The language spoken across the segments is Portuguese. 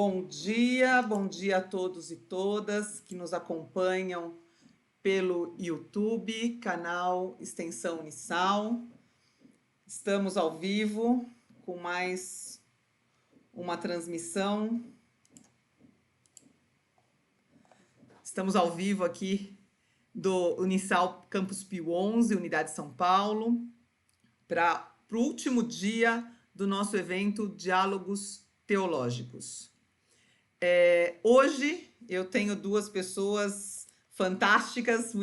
Bom dia a todos e todas que nos acompanham pelo YouTube, canal Extensão Unisal. Estamos ao vivo com mais uma transmissão. Estamos ao vivo aqui do Unisal Campus Pio 11, Unidade São Paulo, para o último dia do nosso evento Diálogos Teológicos. Hoje eu tenho duas pessoas fantásticas,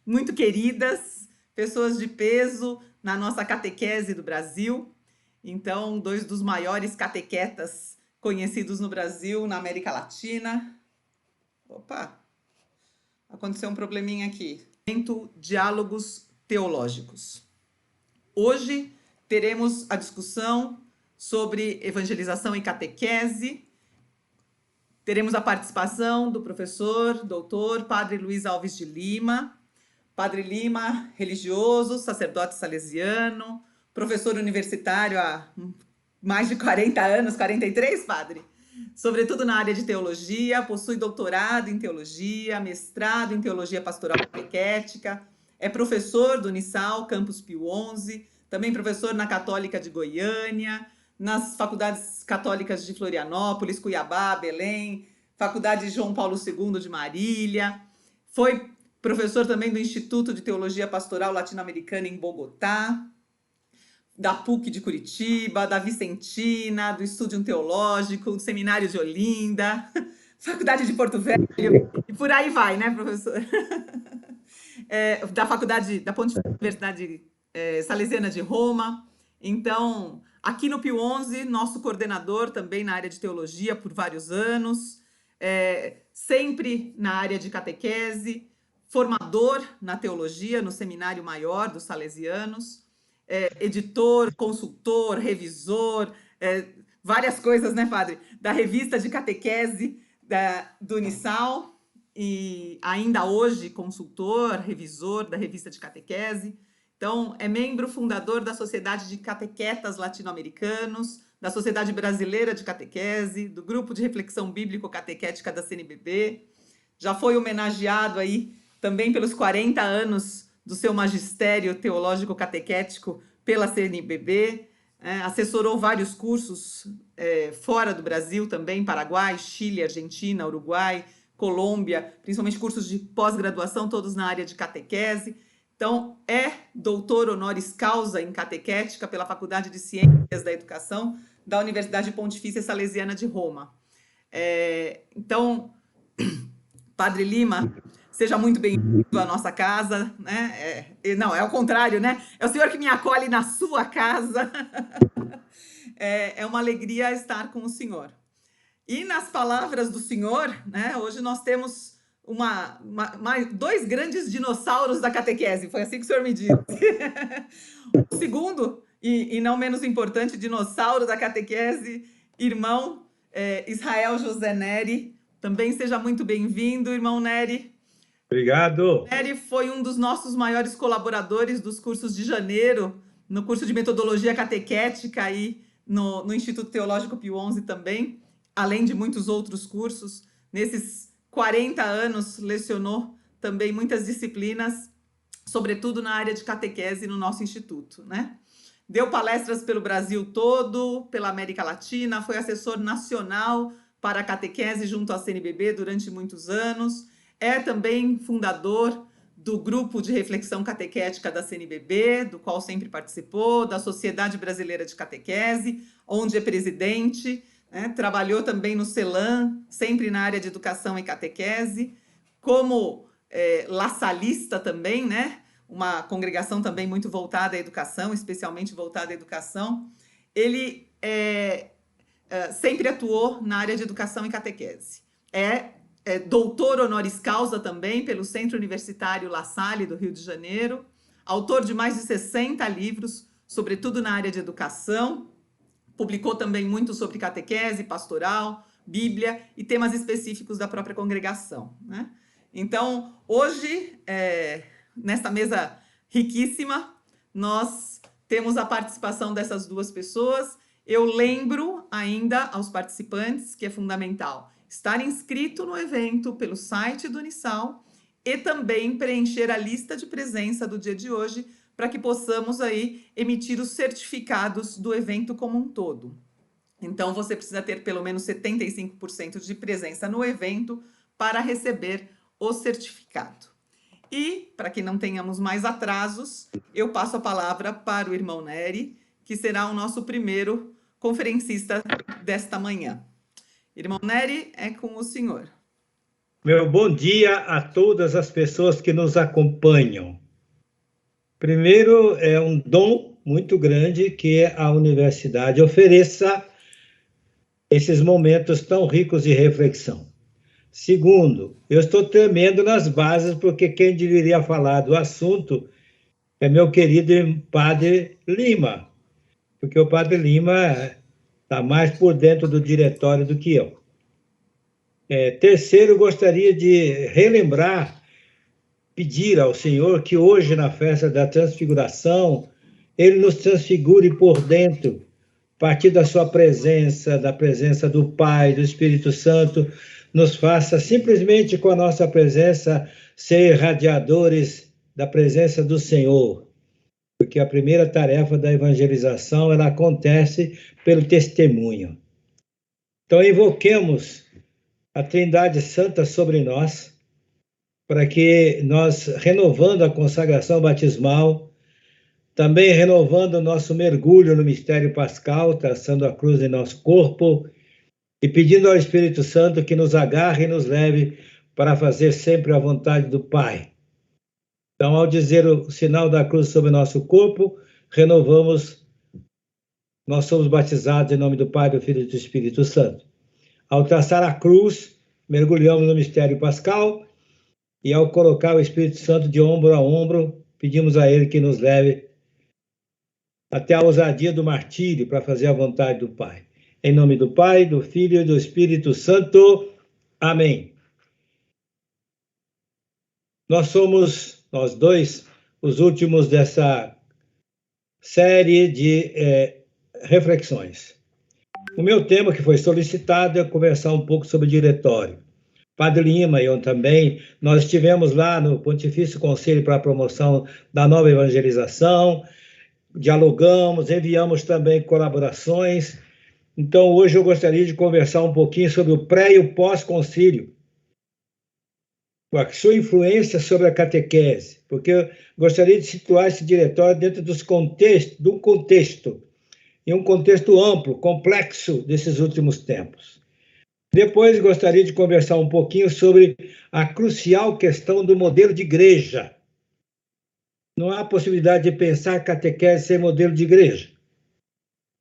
muito queridas, pessoas de peso na nossa catequese do Brasil. Então, dois dos maiores catequetas conhecidos no Brasil, na América Latina. Opa, aconteceu um probleminha aqui. Diálogos Teológicos. Hoje teremos a discussão sobre evangelização e catequese. Teremos a participação do professor, doutor, Padre Luiz Alves de Lima. Padre Lima, religioso, sacerdote salesiano, professor universitário há mais de 40 anos, 43, padre? Sobretudo na área de teologia, possui doutorado em teologia, mestrado em teologia pastoral catequética, é professor do Unisal, Campus Pio 11, também professor na Católica de Goiânia, nas faculdades católicas de Florianópolis, Cuiabá, Belém, Faculdade João Paulo II de Marília, foi professor também do Instituto de Teologia Pastoral Latino-Americana em Bogotá, da PUC de Curitiba, da Vicentina, do Estúdio Teológico, do Seminário de Olinda, Faculdade de Porto Velho, e por aí vai, né, professor? Da Faculdade, da Pontifícia Universidade Salesiana de Roma. Então, aqui no Pio 11, nosso coordenador também na área de teologia por vários anos, sempre na área de catequese, formador na teologia, no Seminário Maior dos Salesianos, editor, consultor, revisor, várias coisas, né, padre? Da revista de catequese do Unisal, e ainda hoje consultor, revisor da revista de catequese. Então, é membro fundador da Sociedade de Catequetas Latino-Americanos, da Sociedade Brasileira de Catequese, do Grupo de Reflexão Bíblico-Catequética da CNBB. Já foi homenageado aí também pelos 40 anos do seu magistério teológico catequético pela CNBB. Assessorou vários cursos fora do Brasil também, Paraguai, Chile, Argentina, Uruguai, Colômbia, principalmente cursos de pós-graduação, todos na área de catequese. Então, é doutor honoris causa em catequética pela Faculdade de Ciências da Educação da Universidade Pontifícia Salesiana de Roma. Então, Padre Lima, seja muito bem-vindo à nossa casa, né? Não, é o contrário, né? É o senhor que me acolhe na sua casa. É uma alegria estar com o senhor. E nas palavras do senhor, né, hoje nós temos dois grandes dinossauros da catequese, foi assim que o senhor me disse. O segundo, e não menos importante, dinossauro da catequese, irmão Israel José Neri. Também seja muito bem-vindo, irmão Neri. Obrigado. Neri foi um dos nossos maiores colaboradores dos cursos de janeiro, no curso de metodologia catequética aí no Instituto Teológico Pio 11 também, além de muitos outros cursos. Nesses 40 anos lecionou também muitas disciplinas, sobretudo na área de catequese no nosso instituto, né? Deu palestras pelo Brasil todo, pela América Latina, foi assessor nacional para a catequese junto à CNBB durante muitos anos, é também fundador do Grupo de Reflexão Catequética da CNBB, do qual sempre participou, da Sociedade Brasileira de Catequese, onde é presidente, né? Trabalhou também no CELAM, sempre na área de educação e catequese, como lasalista também, né? Uma congregação também muito voltada à educação, especialmente voltada à educação. Ele sempre atuou na área de educação e catequese. É doutor honoris causa também pelo Centro Universitário La Salle, do Rio de Janeiro, autor de mais de 60 livros, sobretudo na área de educação, publicou também muito sobre catequese, pastoral, Bíblia e temas específicos da própria congregação, né? Então, hoje, nesta mesa riquíssima, nós temos a participação dessas duas pessoas. Eu lembro ainda aos participantes que é fundamental estar inscrito no evento pelo site do Unisal e também preencher a lista de presença do dia de hoje para que possamos aí emitir os certificados do evento como um todo. Então, você precisa ter pelo menos 75% de presença no evento para receber o certificado. E, para que não tenhamos mais atrasos, eu passo a palavra para o irmão Nery, que será o nosso primeiro conferencista desta manhã. Irmão Nery, é com o senhor. Meu bom dia a todas as pessoas que nos acompanham. Primeiro, é um dom muito grande que a universidade ofereça esses momentos tão ricos de reflexão. Segundo, eu estou tremendo nas bases, porque quem deveria falar do assunto é meu querido Padre Lima, porque o Padre Lima está mais por dentro do diretório do que eu. Terceiro, gostaria de relembrar, pedir ao Senhor que hoje, na festa da transfiguração, Ele nos transfigure por dentro, a partir da sua presença, da presença do Pai, do Espírito Santo, nos faça simplesmente com a nossa presença ser radiadores da presença do Senhor, porque a primeira tarefa da evangelização, ela acontece pelo testemunho. Então, invoquemos a Trindade Santa sobre nós, para que nós, renovando a consagração batismal, também renovando o nosso mergulho no mistério pascal, traçando a cruz em nosso corpo, e pedindo ao Espírito Santo que nos agarre e nos leve para fazer sempre a vontade do Pai. Então, ao dizer o sinal da cruz sobre o nosso corpo, renovamos, nós somos batizados em nome do Pai, do Filho e do Espírito Santo. Ao traçar a cruz, mergulhamos no mistério pascal, e ao colocar o Espírito Santo de ombro a ombro, pedimos a Ele que nos leve até a ousadia do martírio para fazer a vontade do Pai. Em nome do Pai, do Filho e do Espírito Santo. Amém. Nós somos, nós dois, os últimos dessa série de reflexões. O meu tema, que foi solicitado, é conversar um pouco sobre o diretório. Padre Lima e eu também, nós estivemos lá no Pontifício Conselho para a Promoção da Nova Evangelização, dialogamos, enviamos também colaborações. Então, hoje eu gostaria de conversar um pouquinho sobre o pré e o pós-concílio, a sua influência sobre a catequese, porque eu gostaria de situar esse diretório dentro de um contexto, em um contexto amplo, complexo desses últimos tempos. Depois, gostaria de conversar um pouquinho sobre a crucial questão do modelo de igreja. Não há possibilidade de pensar a catequese sem modelo de igreja.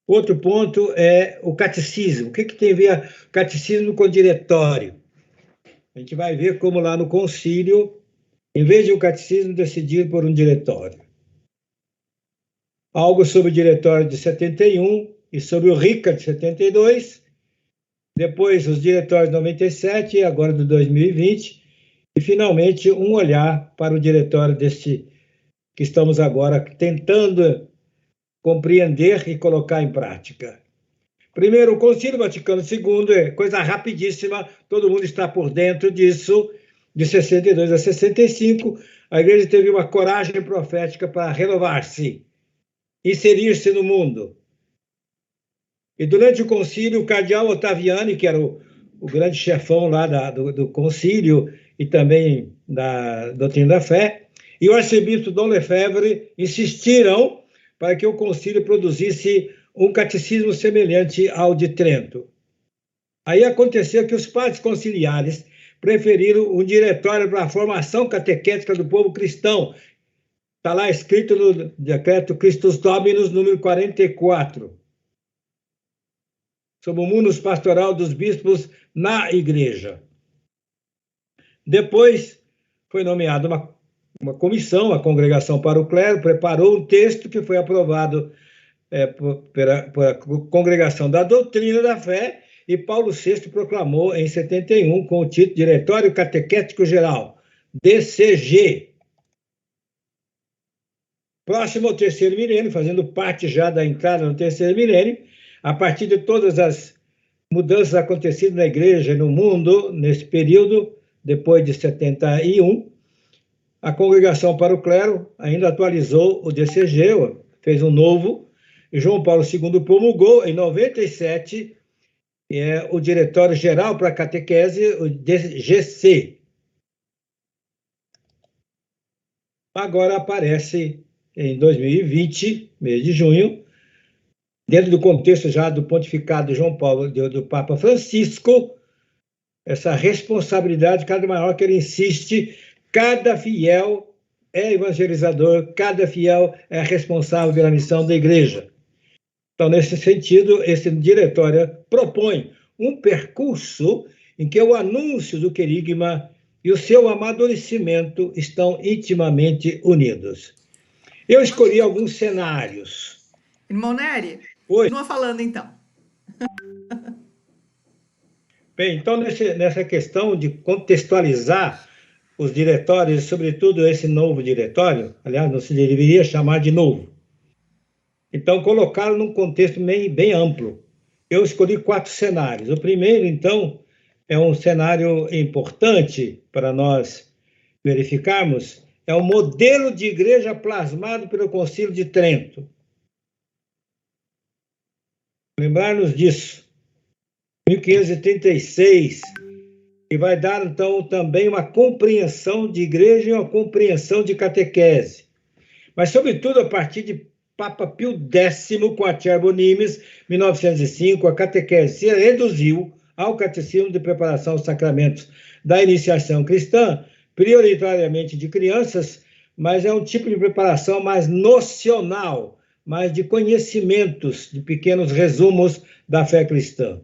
Outro ponto é o catecismo. O que tem a ver o catecismo com o diretório? A gente vai ver como lá no concílio, em vez de o catecismo decidir por um diretório. Algo sobre o diretório de 71 e sobre o RICA de 72, depois os diretórios de 97 e agora do 2020, e finalmente um olhar para o diretório deste que estamos agora tentando compreender e colocar em prática. Primeiro, o Concílio Vaticano II é coisa rapidíssima, todo mundo está por dentro disso, de 62 a 65, a Igreja teve uma coragem profética para renovar-se, inserir-se no mundo. E durante o concílio, o cardeal Ottaviani, que era o grande chefão lá do concílio e também da doutrina da fé, e o arcebispo Dom Lefebvre insistiram para que o concílio produzisse um catecismo semelhante ao de Trento. Aí aconteceu que os padres conciliares preferiram um diretório para a formação catequética do povo cristão. Está lá escrito no decreto Christus Dominus, número 44, sobre o munus pastoral dos bispos na igreja. Depois foi nomeada uma comissão, a Congregação para o Clero, preparou um texto que foi aprovado pela Congregação da Doutrina da Fé, e Paulo VI proclamou em 71 com o título Diretório Catequético Geral, DCG. Próximo ao terceiro milênio, fazendo parte já da entrada no terceiro milênio, A partir de todas as mudanças acontecidas na igreja e no mundo, nesse período, depois de 71, a Congregação para o Clero ainda atualizou o DCG, fez um novo, e João Paulo II promulgou, em 97, o Diretório Geral para a Catequese, o DGC. Agora aparece, em 2020, mês de junho, dentro do contexto já do pontificado de João Paulo, do Papa Francisco, essa responsabilidade cada maior que ele insiste, cada fiel é evangelizador, cada fiel é responsável pela missão da igreja. Então, nesse sentido, esse diretório propõe um percurso em que o anúncio do querigma e o seu amadurecimento estão intimamente unidos. Eu escolhi alguns cenários. Irmão Nery, Oi. continua falando então. Bem, então, nessa questão de contextualizar os diretórios, sobretudo esse novo diretório, aliás, não se deveria chamar de novo. Então, colocá-lo num contexto bem amplo. Eu escolhi 4 cenários. O primeiro, então, é um cenário importante para nós verificarmos, é o modelo de igreja plasmado pelo Concílio de Trento. Lembrar-nos disso. 1536, e vai dar, então, também uma compreensão de igreja e uma compreensão de catequese. Mas, sobretudo, a partir de Papa Pio X, com a Acerbo Nimis, 1905, a catequese se reduziu ao catecismo de preparação aos sacramentos da iniciação cristã, prioritariamente de crianças, mas é um tipo de preparação mais nocional, mais de conhecimentos, de pequenos resumos da fé cristã.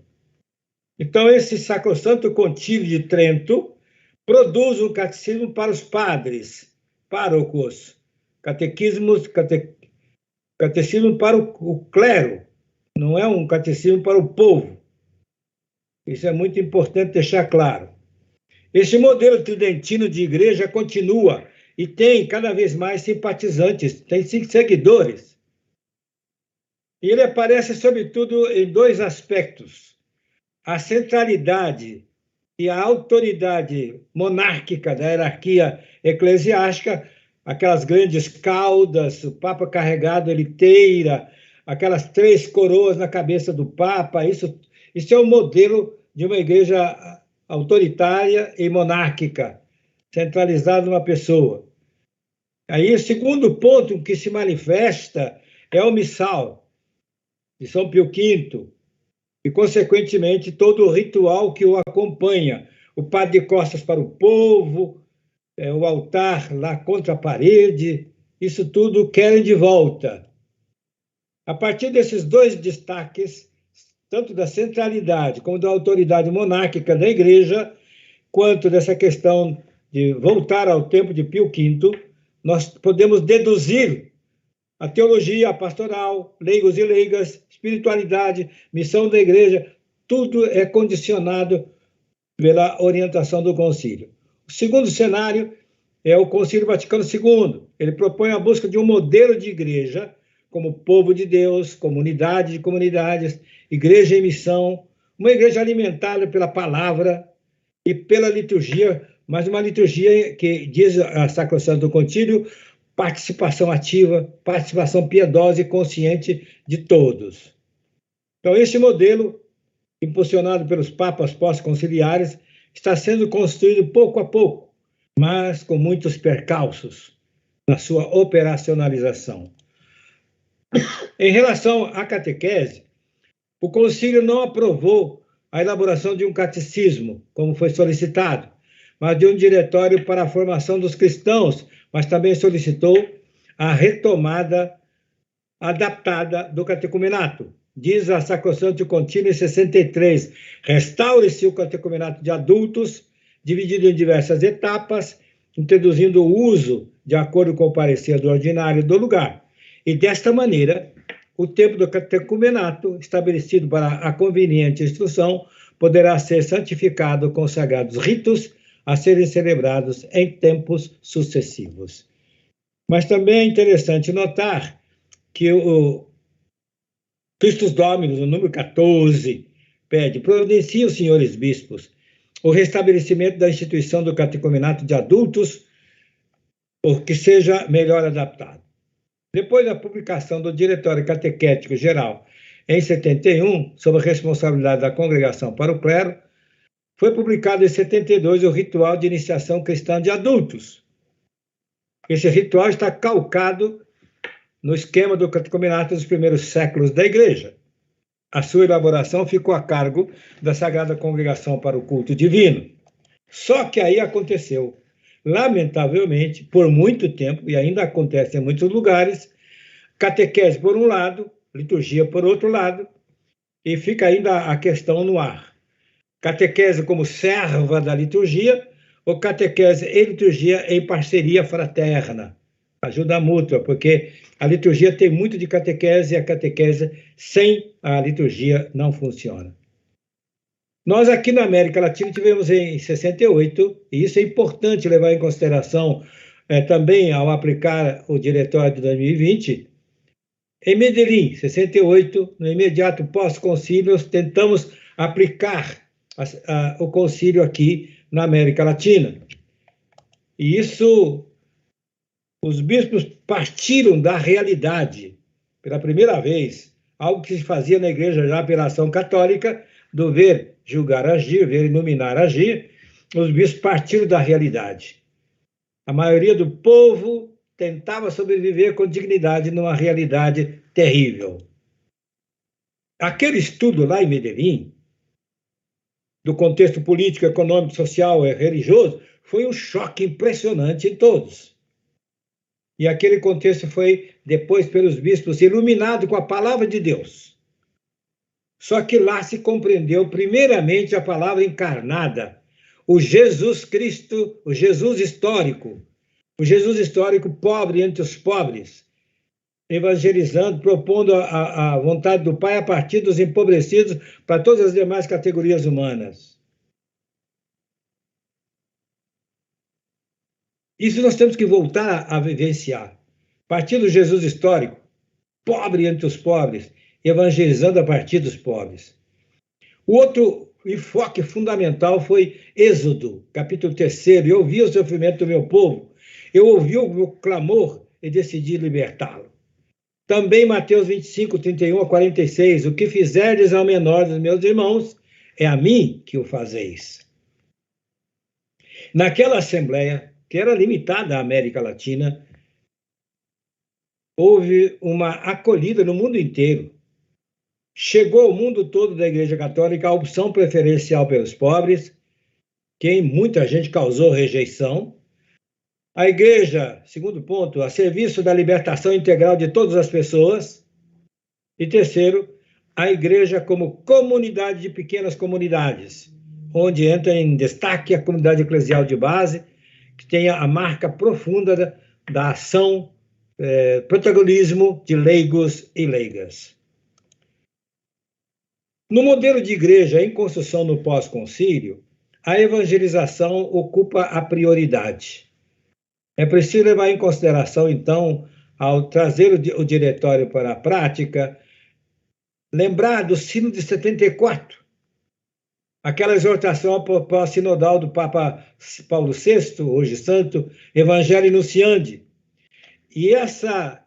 Então, esse Sacrosanto Concílio de Trento produz um catecismo para os padres, párocos, catecismo para o clero, não é um catecismo para o povo. Isso é muito importante deixar claro. Esse modelo tridentino de igreja continua e tem cada vez mais simpatizantes, tem seguidores. E ele aparece, sobretudo, em 2 aspectos. A centralidade e a autoridade monárquica da hierarquia eclesiástica, aquelas grandes caudas, o Papa carregado a liteira, aquelas 3 coroas na cabeça do Papa, isso é o modelo de uma igreja autoritária e monárquica, centralizada numa pessoa. Aí, o segundo ponto que se manifesta é o missal de São Pio V, e, consequentemente, todo o ritual que o acompanha. O padre de costas para o povo, o altar lá contra a parede, isso tudo querem de volta. A partir desses 2 destaques, tanto da centralidade como da autoridade monárquica da igreja, quanto dessa questão de voltar ao tempo de Pio V, nós podemos deduzir a teologia, a pastoral, leigos e leigas, espiritualidade, missão da igreja, tudo é condicionado pela orientação do concílio. O segundo cenário é o Concílio Vaticano II. Ele propõe a busca de um modelo de igreja como povo de Deus, comunidade de comunidades, igreja em missão, uma igreja alimentada pela palavra e pela liturgia, mas uma liturgia que, diz a Sacrosanto Concílio, participação ativa, participação piedosa e consciente de todos. Então, esse modelo, impulsionado pelos papas pós-conciliares, está sendo construído pouco a pouco, mas com muitos percalços na sua operacionalização. Em relação à catequese, o concílio não aprovou a elaboração de um catecismo, como foi solicitado, mas de um diretório para a formação dos cristãos, mas também solicitou a retomada adaptada do catecumenato. Diz a Sacrosanto Concílio em 63, restaure-se o catecumenato de adultos, dividido em diversas etapas, introduzindo o uso de acordo com o parecer do ordinário do lugar. E desta maneira, o tempo do catecumenato, estabelecido para a conveniente instrução, poderá ser santificado com sagrados ritos a serem celebrados em tempos sucessivos. Mas também é interessante notar que Christus Dominus, no número 14, pede: providenciem os senhores bispos o restabelecimento da instituição do catecumenato de adultos, ou que seja melhor adaptado. Depois da publicação do Diretório Catequético Geral em 71, sob a responsabilidade da Congregação para o Clero, foi publicado em 72 o Ritual de Iniciação Cristã de Adultos. Esse ritual está calcado no esquema do catecumenato dos primeiros séculos da Igreja. A sua elaboração ficou a cargo da Sagrada Congregação para o Culto Divino. Só que aí aconteceu, lamentavelmente, por muito tempo, e ainda acontece em muitos lugares, catequese por um lado, liturgia por outro lado, e fica ainda a questão no ar. Catequese como serva da liturgia, ou catequese e liturgia em parceria fraterna, ajuda mútua, porque a liturgia tem muito de catequese e a catequese sem a liturgia não funciona. Nós aqui na América Latina tivemos em 68, e isso é importante levar em consideração também ao aplicar o Diretório de 2020, em Medellín, 68, no imediato pós-concílio, tentamos aplicar o concílio aqui na América Latina. E isso, os bispos partiram da realidade, pela primeira vez, algo que se fazia na igreja já pela ação católica, do ver, julgar, agir, ver, iluminar, agir. Os bispos partiram da realidade. A maioria do povo tentava sobreviver com dignidade numa realidade terrível. Aquele estudo lá em Medellín, do contexto político, econômico, social e religioso, foi um choque impressionante em todos. E aquele contexto foi, depois, pelos bispos, iluminado com a palavra de Deus. Só que lá se compreendeu, primeiramente, a palavra encarnada, o Jesus Cristo, o Jesus histórico pobre entre os pobres, evangelizando, propondo a vontade do Pai a partir dos empobrecidos para todas as demais categorias humanas. Isso nós temos que voltar a vivenciar. A partir do Jesus histórico, pobre entre os pobres, evangelizando a partir dos pobres. O outro enfoque fundamental foi Êxodo, capítulo 3. Eu ouvi o sofrimento do meu povo, eu ouvi o meu clamor e decidi libertá-lo. Também Mateus 25, 31 a 46. O que fizerdes ao menor dos meus irmãos, é a mim que o fazeis. Naquela assembleia, que era limitada à América Latina, houve uma acolhida no mundo inteiro. Chegou ao mundo todo da Igreja Católica a opção preferencial pelos pobres, que em muita gente causou rejeição. A Igreja, segundo ponto, a serviço da libertação integral de todas as pessoas. E terceiro, a Igreja como comunidade de pequenas comunidades, onde entra em destaque a comunidade eclesial de base, que tenha a marca profunda da ação, protagonismo de leigos e leigas. No modelo de igreja em construção no pós-concílio, a evangelização ocupa a prioridade. É preciso levar em consideração, então, ao trazer o diretório para a prática, lembrar do Sino de 74, aquela exortação pós-sinodal do Papa Paulo VI, hoje santo, Evangelii Nuntiandi. E essa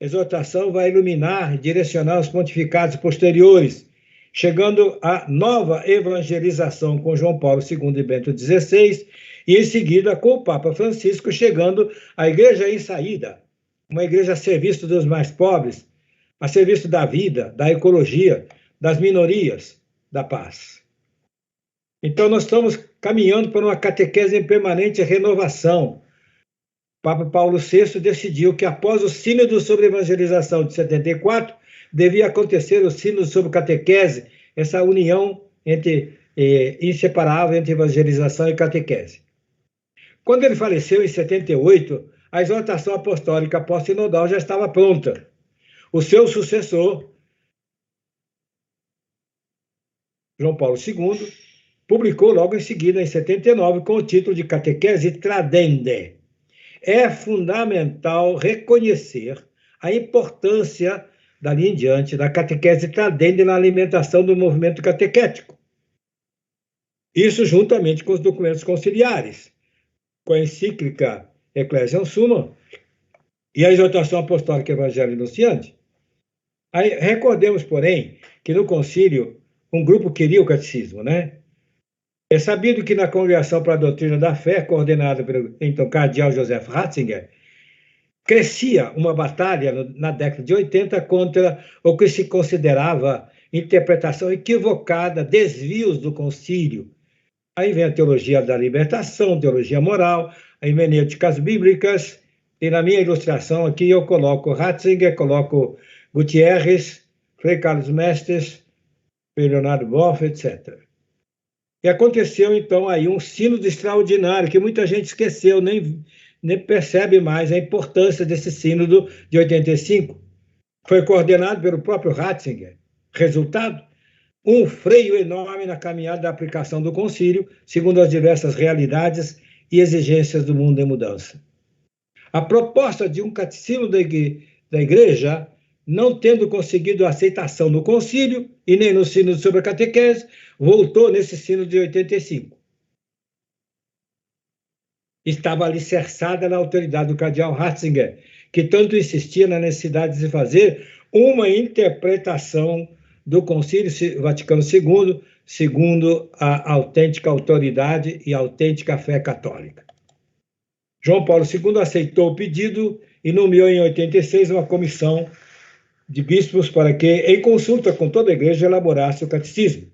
exortação vai iluminar e direcionar os pontificados posteriores, chegando à nova evangelização com João Paulo II e Bento XVI, e em seguida com o Papa Francisco, chegando à igreja em saída, uma igreja a serviço dos mais pobres, a serviço da vida, da ecologia, das minorias, da paz. Então, nós estamos caminhando para uma catequese em permanente renovação. O Papa Paulo VI decidiu que, após o Sínodo sobre Evangelização de 74, devia acontecer o Sínodo sobre Catequese, essa união inseparável entre evangelização e catequese. Quando ele faleceu, em 78, a exortação apostólica pós-sinodal já estava pronta. O seu sucessor, João Paulo II, publicou logo em seguida, em 79, com o título de Catequese Tradende. É fundamental reconhecer a importância dali em diante, da catequese tradende na alimentação do movimento catequético. Isso juntamente com os documentos conciliares, com a encíclica Ecclesiam Summa e a exortação apostólica Evangelii Enunciandi. Aí, recordemos, porém, que no concílio um grupo queria o catecismo, né? É sabido que na Congregação para a Doutrina da Fé, coordenada pelo então cardeal Joseph Ratzinger, crescia uma batalha na década de 80 contra o que se considerava interpretação equivocada, desvios do concílio. Aí vem a teologia da libertação, teologia moral, a hermenêuticas bíblicas, e na minha ilustração aqui eu coloco Ratzinger, coloco Gutierrez, Frei Carlos Mestres, Frei Leonardo Boff, etc. E aconteceu, então, aí um sínodo extraordinário, que muita gente esqueceu, nem percebe mais a importância desse sínodo de 85. Foi coordenado pelo próprio Ratzinger. Resultado? Um freio enorme na caminhada da aplicação do concílio, segundo as diversas realidades e exigências do mundo em mudança. A proposta de um catecismo da Igreja, não tendo conseguido aceitação no concílio e nem no sínodo sobre a catequese, voltou nesse sínodo de 85. Estava alicerçada na autoridade do cardeal Ratzinger, que tanto insistia na necessidade de fazer uma interpretação do Concílio Vaticano II, segundo a autêntica autoridade e a autêntica fé católica. João Paulo II aceitou o pedido e nomeou em 86 uma comissão de bispos para que, em consulta com toda a igreja, elaborasse o catecismo.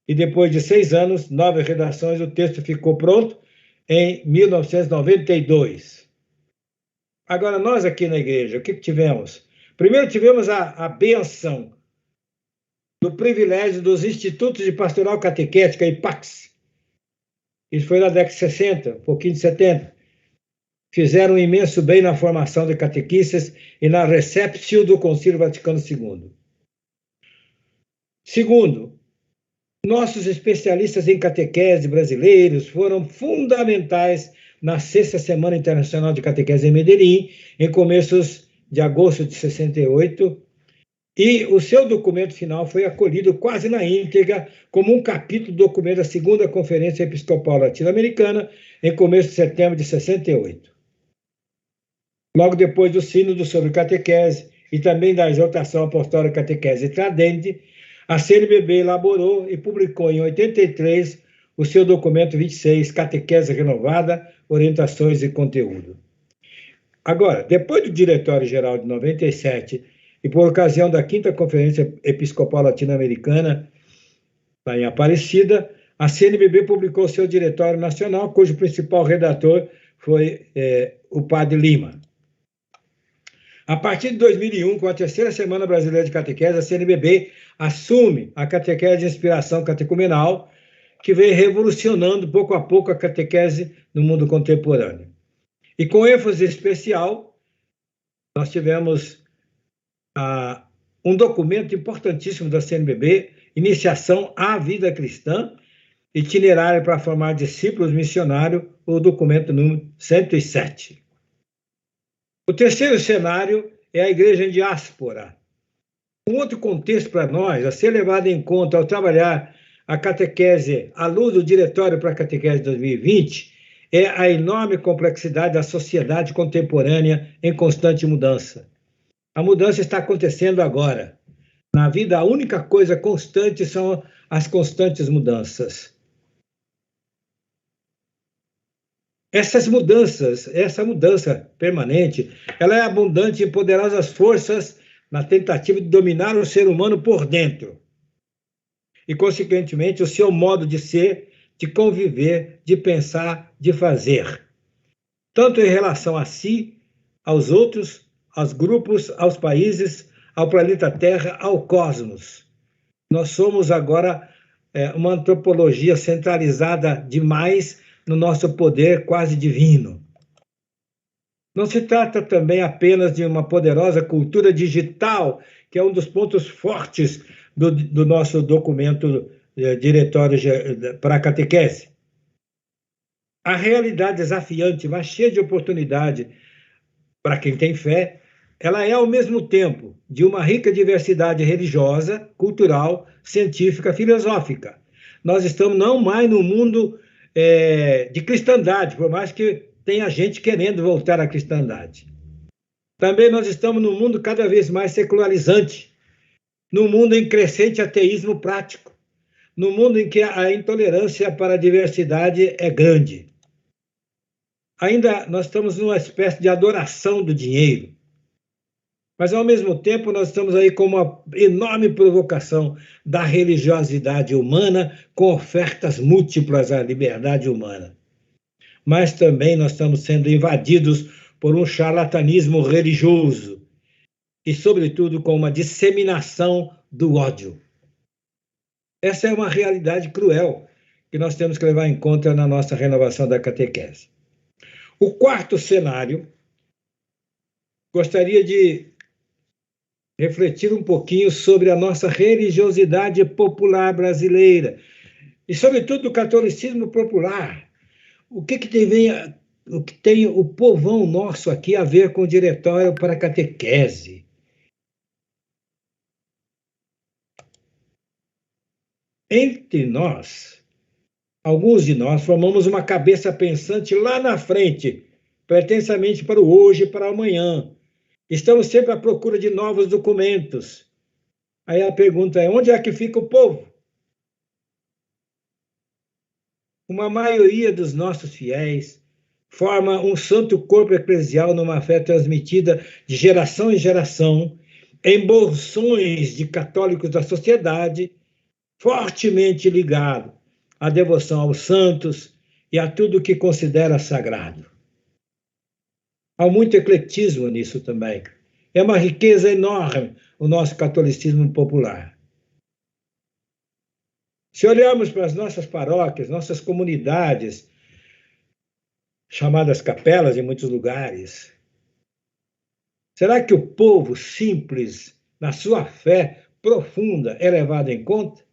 E depois de 6 anos, 9 redações, o texto ficou pronto em 1992. Agora, nós aqui na igreja, o que tivemos? Primeiro tivemos a benção do privilégio dos Institutos de Pastoral Catequética, IPACS. Isso foi na década de 60, um pouquinho de 70. Fizeram um imenso bem na formação de catequistas e na recepção do Concílio Vaticano II. Segundo, nossos especialistas em catequese brasileiros foram fundamentais na 6ª Semana Internacional de Catequese em Medellín, em começos de agosto de 68, e o seu documento final foi acolhido quase na íntegra como um capítulo do documento da 2ª Conferência Episcopal Latino-Americana, em começo de setembro de 68. Logo depois do sínodo sobre catequese e também da exortação apostólica Catequese Tradende, a CNBB elaborou e publicou em 83 o seu documento 26, Catequese Renovada, Orientações e Conteúdo. Agora, depois do Diretório-Geral de 97 e por ocasião da 5ª Conferência Episcopal Latino-Americana, lá em Aparecida, a CNBB publicou seu Diretório Nacional, cujo principal redator foi o Padre Lima. A partir de 2001, com a 3ª Semana Brasileira de Catequese, a CNBB assume a catequese de inspiração catecumenal, que vem revolucionando pouco a pouco a catequese no mundo contemporâneo. E com ênfase especial, nós tivemos um documento importantíssimo da CNBB, Iniciação à Vida Cristã, Itinerário para formar discípulos missionários, o documento número 107. O terceiro cenário é a igreja em diáspora. Um outro contexto para nós, a ser levado em conta ao trabalhar a catequese à luz do Diretório para a Catequese 2020, é a enorme complexidade da sociedade contemporânea em constante mudança. A mudança está acontecendo agora. Na vida, a única coisa constante são as constantes mudanças. Essa mudança permanente, ela é abundante em poderosas forças na tentativa de dominar o ser humano por dentro. E, consequentemente, o seu modo de ser, de conviver, de pensar, de fazer. Tanto em relação a si, aos outros, aos grupos, aos países, ao planeta Terra, ao cosmos. Nós somos agora uma antropologia centralizada demais no nosso poder quase divino. Não se trata também apenas de uma poderosa cultura digital, que é um dos pontos fortes do nosso documento Diretório para a Catequese. A realidade desafiante, mas cheia de oportunidade para quem tem fé, ela é, ao mesmo tempo, de uma rica diversidade religiosa, cultural, científica, filosófica. Nós estamos não mais no mundo de cristandade, por mais que tenha gente querendo voltar à cristandade. Também nós estamos num mundo cada vez mais secularizante, num mundo em crescente ateísmo prático, num mundo em que a intolerância para a diversidade é grande. Ainda nós estamos numa espécie de adoração do dinheiro, mas, ao mesmo tempo, nós estamos aí com uma enorme provocação da religiosidade humana com ofertas múltiplas à liberdade humana. Mas também nós estamos sendo invadidos por um charlatanismo religioso e, sobretudo, com uma disseminação do ódio. Essa é uma realidade cruel que nós temos que levar em conta na nossa renovação da catequese. O quarto cenário, gostaria de refletir um pouquinho sobre a nossa religiosidade popular brasileira e, sobretudo, o catolicismo popular. O que tem o povão nosso aqui a ver com o Diretório para a Catequese? Entre nós, alguns de nós formamos uma cabeça pensante lá na frente, pretensamente para o hoje e para o amanhã. Estamos sempre à procura de novos documentos. Aí a pergunta é: onde é que fica o povo? Uma maioria dos nossos fiéis forma um santo corpo eclesial numa fé transmitida de geração em geração, em bolsões de católicos da sociedade, fortemente ligado à devoção aos santos e a tudo que considera sagrado. Há muito ecletismo nisso também. É uma riqueza enorme o nosso catolicismo popular. Se olharmos para as nossas paróquias, nossas comunidades, chamadas capelas em muitos lugares, será que o povo simples, na sua fé profunda, é levado em conta?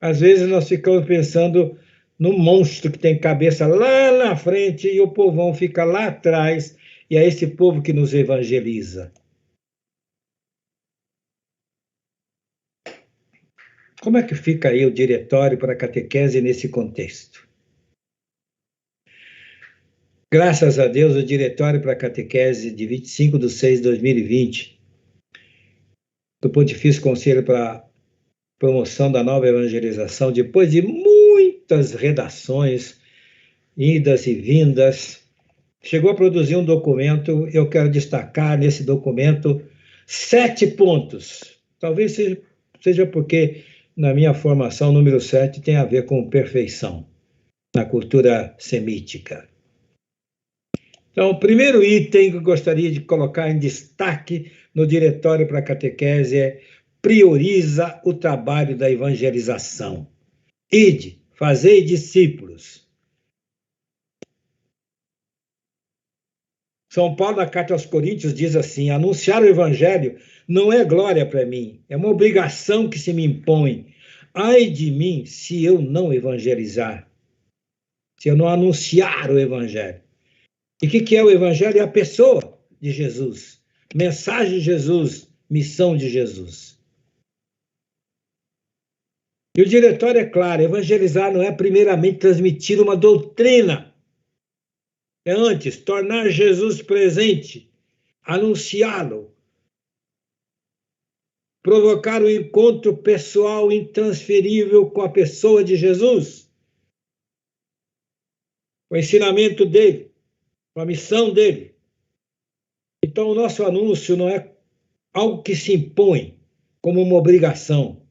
Às vezes nós ficamos pensando no monstro que tem cabeça lá na frente e o povão fica lá atrás, e é esse povo que nos evangeliza. Como é que fica aí o Diretório para a Catequese nesse contexto? Graças a Deus, o Diretório para a Catequese de 25/6/2020, do Pontifício Conselho para a Promoção da Nova Evangelização, depois de muitas redações, idas e vindas, chegou a produzir um documento. Eu quero destacar nesse documento 7 pontos. Talvez seja porque, na minha formação, o número 7 tem a ver com perfeição na cultura semítica. Então, o primeiro item que eu gostaria de colocar em destaque no Diretório para a Catequese é: prioriza o trabalho da evangelização. Ide, fazei discípulos. São Paulo, na carta aos Coríntios, diz assim: anunciar o evangelho não é glória para mim, é uma obrigação que se me impõe. Ai de mim se eu não evangelizar, se eu não anunciar o evangelho. E o que é o evangelho? É a pessoa de Jesus, mensagem de Jesus, missão de Jesus. E o Diretório é claro: evangelizar não é primeiramente transmitir uma doutrina, é antes tornar Jesus presente, anunciá-lo, provocar um encontro pessoal intransferível com a pessoa de Jesus, o ensinamento dele, com a missão dele. Então, o nosso anúncio não é algo que se impõe como uma obrigação.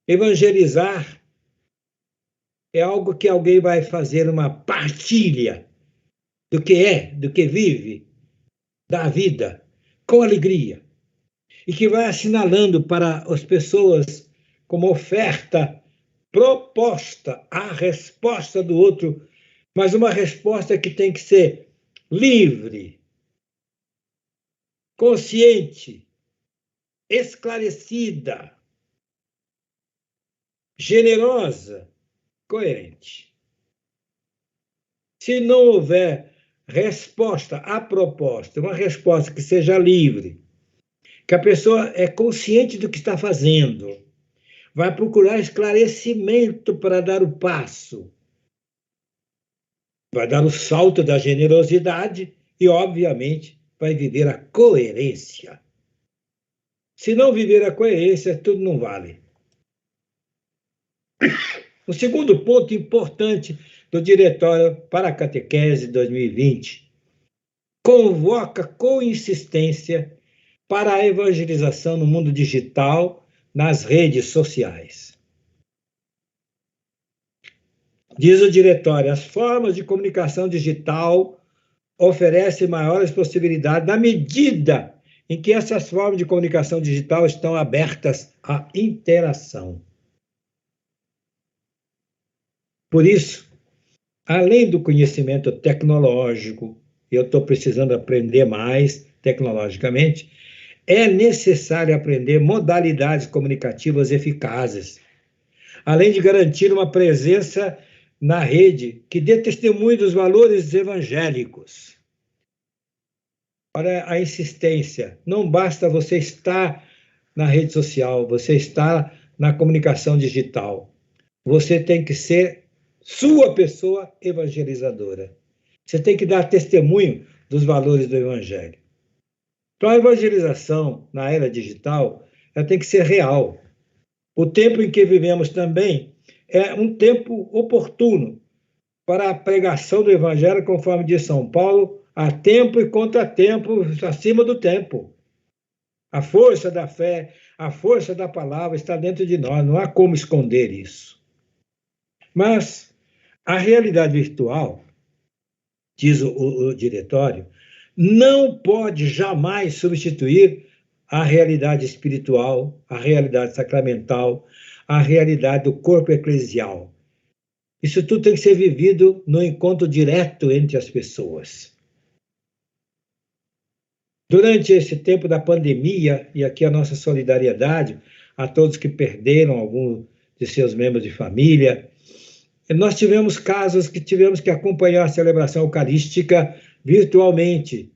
Evangelizar é algo que alguém vai fazer uma partilha do que é, do que vive, da vida, com alegria, e que vai assinalando para as pessoas como oferta, proposta, a resposta do outro, mas uma resposta que tem que ser livre, consciente, esclarecida, generosa, coerente. Se não houver resposta à proposta, uma resposta que seja livre, que a pessoa é consciente do que está fazendo, vai procurar esclarecimento para dar o passo, vai dar o salto da generosidade e, obviamente, vai viver a coerência. Se não viver a coerência, tudo não vale. O segundo ponto importante do Diretório para a Catequese 2020 convoca com insistência para a evangelização no mundo digital, nas redes sociais. Diz o Diretório, as formas de comunicação digital oferecem maiores possibilidades na medida em que essas formas de comunicação digital estão abertas à interação. Por isso, além do conhecimento tecnológico, eu estou precisando aprender mais tecnologicamente, é necessário aprender modalidades comunicativas eficazes, além de garantir uma presença na rede que dê testemunho dos valores evangélicos. Olha a insistência, não basta você estar na rede social, você está na comunicação digital. Você tem que ser sua pessoa evangelizadora. Você tem que dar testemunho dos valores do evangelho. Então, a evangelização na era digital, ela tem que ser real. O tempo em que vivemos também é um tempo oportuno para a pregação do evangelho, conforme diz São Paulo, a tempo e contratempo, acima do tempo. A força da fé, a força da palavra está dentro de nós, não há como esconder isso. Mas a realidade virtual, diz o Diretório, não pode jamais substituir a realidade espiritual, a realidade sacramental, a realidade do corpo eclesial. Isso tudo tem que ser vivido no encontro direto entre as pessoas. Durante esse tempo da pandemia, e aqui a nossa solidariedade a todos que perderam algum de seus membros de família, nós tivemos casos que tivemos que acompanhar a celebração eucarística virtualmente,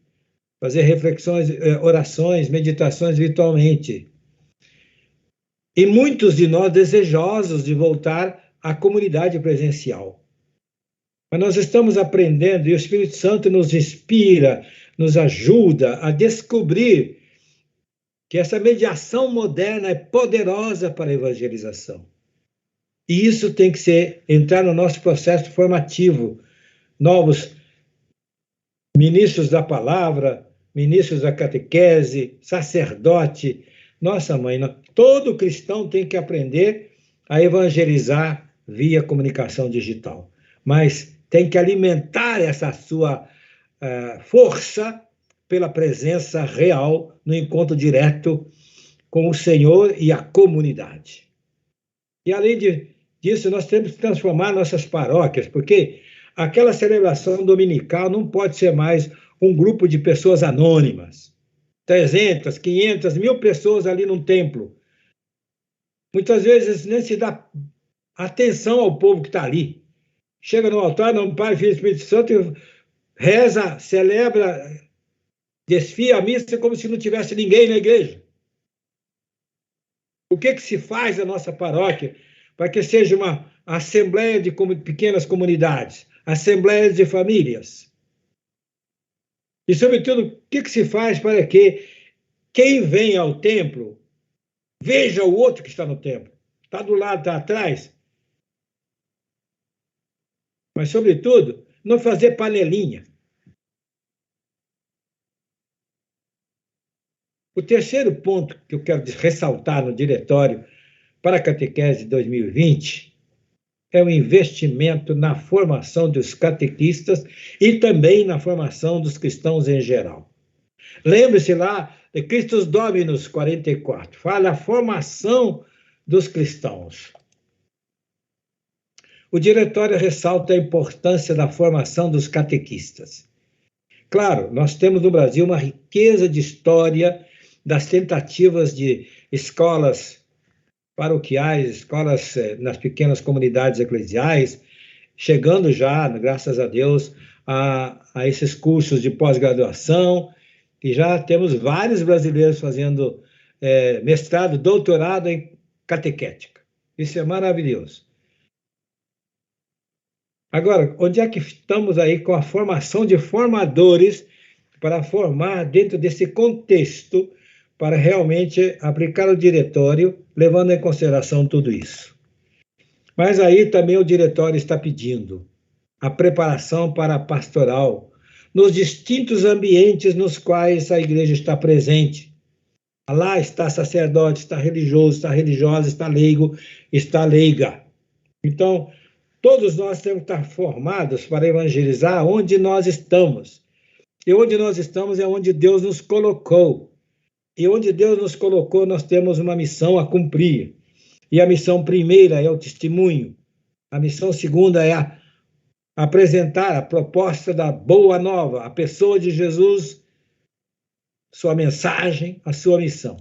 fazer reflexões, orações, meditações virtualmente. E muitos de nós desejosos de voltar à comunidade presencial. Mas nós estamos aprendendo e o Espírito Santo nos inspira, nos ajuda a descobrir que essa mediação moderna é poderosa para a evangelização. E isso tem que entrar no nosso processo formativo. Novos ministros da palavra, ministros da catequese, sacerdote. Nossa mãe, todo cristão tem que aprender a evangelizar via comunicação digital. Mas tem que alimentar essa sua força pela presença real no encontro direto com o Senhor e a comunidade. E além disso, nós temos que transformar nossas paróquias, porque aquela celebração dominical não pode ser mais um grupo de pessoas anônimas. 300, 500, 1000 pessoas ali num templo. Muitas vezes nem se dá atenção ao povo que está ali. Chega no altar, no Pai, Filho e Espírito Santo, reza, celebra, desfia a missa como se não tivesse ninguém na igreja. O que se faz na nossa paróquia para que seja uma assembleia de pequenas comunidades, assembleias de famílias? E, sobretudo, o que se faz para que quem vem ao templo veja o outro que está no templo? Está do lado, está atrás? Mas, sobretudo, não fazer panelinha. O terceiro ponto que eu quero ressaltar no Diretório para a Catequese 2020 é o investimento na formação dos catequistas e também na formação dos cristãos em geral. Lembre-se lá de Christus Dominus 44, fala a formação dos cristãos. O Diretório ressalta a importância da formação dos catequistas. Claro, nós temos no Brasil uma riqueza de história das tentativas de escolas paroquiais, escolas nas pequenas comunidades eclesiais, chegando já, graças a Deus, a esses cursos de pós-graduação, e já temos vários brasileiros fazendo mestrado, doutorado em catequética. Isso é maravilhoso. Agora, onde é que estamos aí com a formação de formadores para formar dentro desse contexto para realmente aplicar o diretório, levando em consideração tudo isso? Mas aí também o diretório está pedindo a preparação para a pastoral nos distintos ambientes nos quais a igreja está presente. Lá está sacerdote, está religioso, está religiosa, está leigo, está leiga. Então, todos nós temos que estar formados para evangelizar onde nós estamos. E onde nós estamos é onde Deus nos colocou. E onde Deus nos colocou, nós temos uma missão a cumprir. E a missão primeira é o testemunho. A missão segunda é apresentar a proposta da boa nova, a pessoa de Jesus, sua mensagem, a sua missão.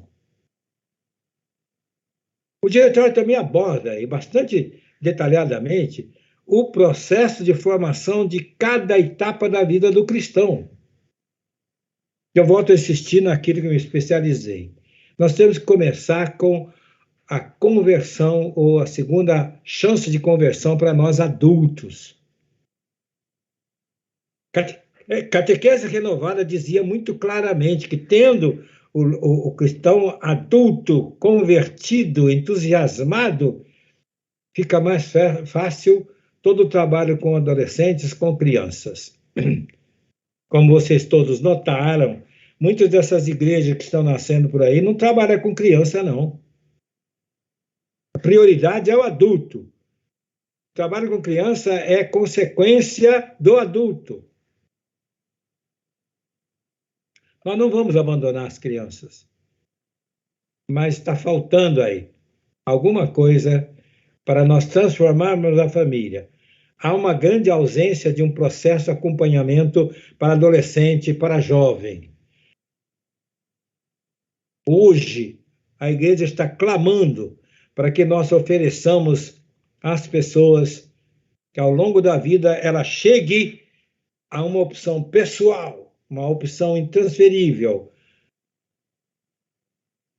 O diretório também aborda, e bastante detalhadamente, o processo de formação de cada etapa da vida do cristão. Eu volto a insistir naquilo que eu me especializei. Nós temos que começar com a conversão, ou a segunda chance de conversão para nós adultos. Catequese Renovada dizia muito claramente que, tendo o cristão adulto convertido, entusiasmado, fica mais fácil todo o trabalho com adolescentes, com crianças. Como vocês todos notaram, muitas dessas igrejas que estão nascendo por aí não trabalham com criança, não. A prioridade é o adulto. O trabalho com criança é consequência do adulto. Nós não vamos abandonar as crianças, mas está faltando aí alguma coisa para nós transformarmos a família. Há uma grande ausência de um processo de acompanhamento para adolescente e para jovem. Hoje, a igreja está clamando para que nós ofereçamos às pessoas que, ao longo da vida, ela chegue a uma opção pessoal, uma opção intransferível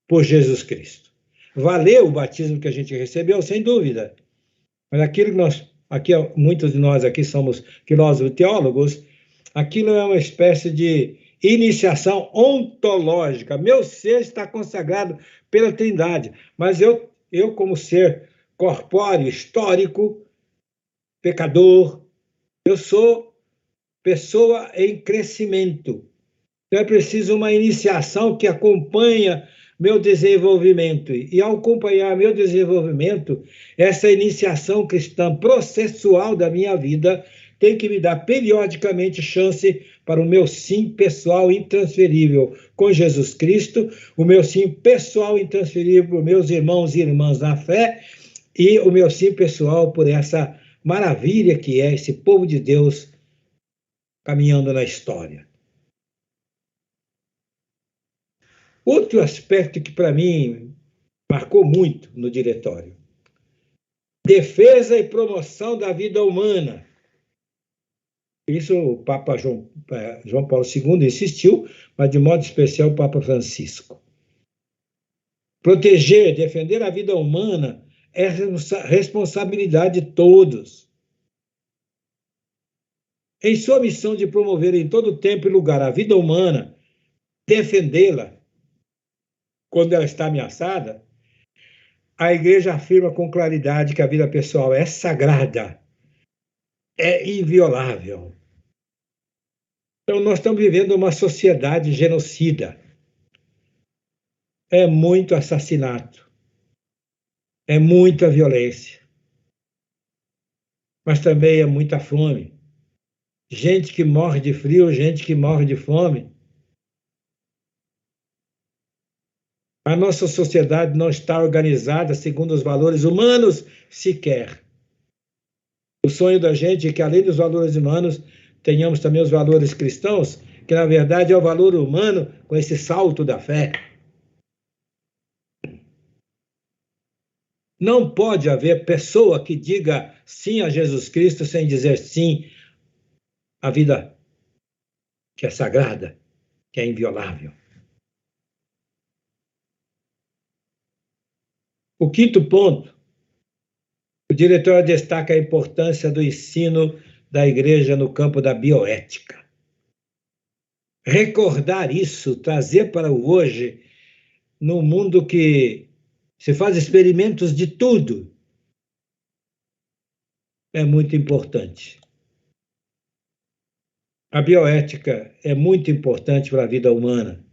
por Jesus Cristo. Valeu o batismo que a gente recebeu, sem dúvida. Mas aquilo que muitos de nós aqui somos filósofos teólogos, aquilo é uma espécie de iniciação ontológica. Meu ser está consagrado pela Trindade, mas eu como ser corpóreo, histórico, pecador, eu sou pessoa em crescimento. Então é preciso uma iniciação que acompanha meu desenvolvimento. E ao acompanhar meu desenvolvimento, essa iniciação cristã processual da minha vida tem que me dar periodicamente chance para o meu sim pessoal intransferível com Jesus Cristo, o meu sim pessoal intransferível para os meus irmãos e irmãs na fé, e o meu sim pessoal por essa maravilha que é esse povo de Deus caminhando na história. Outro aspecto que, para mim, marcou muito no diretório: defesa e promoção da vida humana. Isso o Papa João Paulo II insistiu, mas de modo especial o Papa Francisco. Proteger, defender a vida humana é responsabilidade de todos. Em sua missão de promover em todo tempo e lugar a vida humana, defendê-la quando ela está ameaçada, a igreja afirma com claridade que a vida pessoal é sagrada, é inviolável. Então, nós estamos vivendo uma sociedade genocida. É muito assassinato, é muita violência, mas também é muita fome. Gente que morre de frio, gente que morre de fome. A nossa sociedade não está organizada segundo os valores humanos sequer. O sonho da gente é que, além dos valores humanos, tenhamos também os valores cristãos, que na verdade é o valor humano com esse salto da fé. Não pode haver pessoa que diga sim a Jesus Cristo sem dizer sim à vida que é sagrada, que é inviolável. O quinto ponto, o diretor destaca a importância do ensino da igreja no campo da bioética. Recordar isso, trazer para o hoje, num mundo que se faz experimentos de tudo, é muito importante. A bioética é muito importante para a vida humana.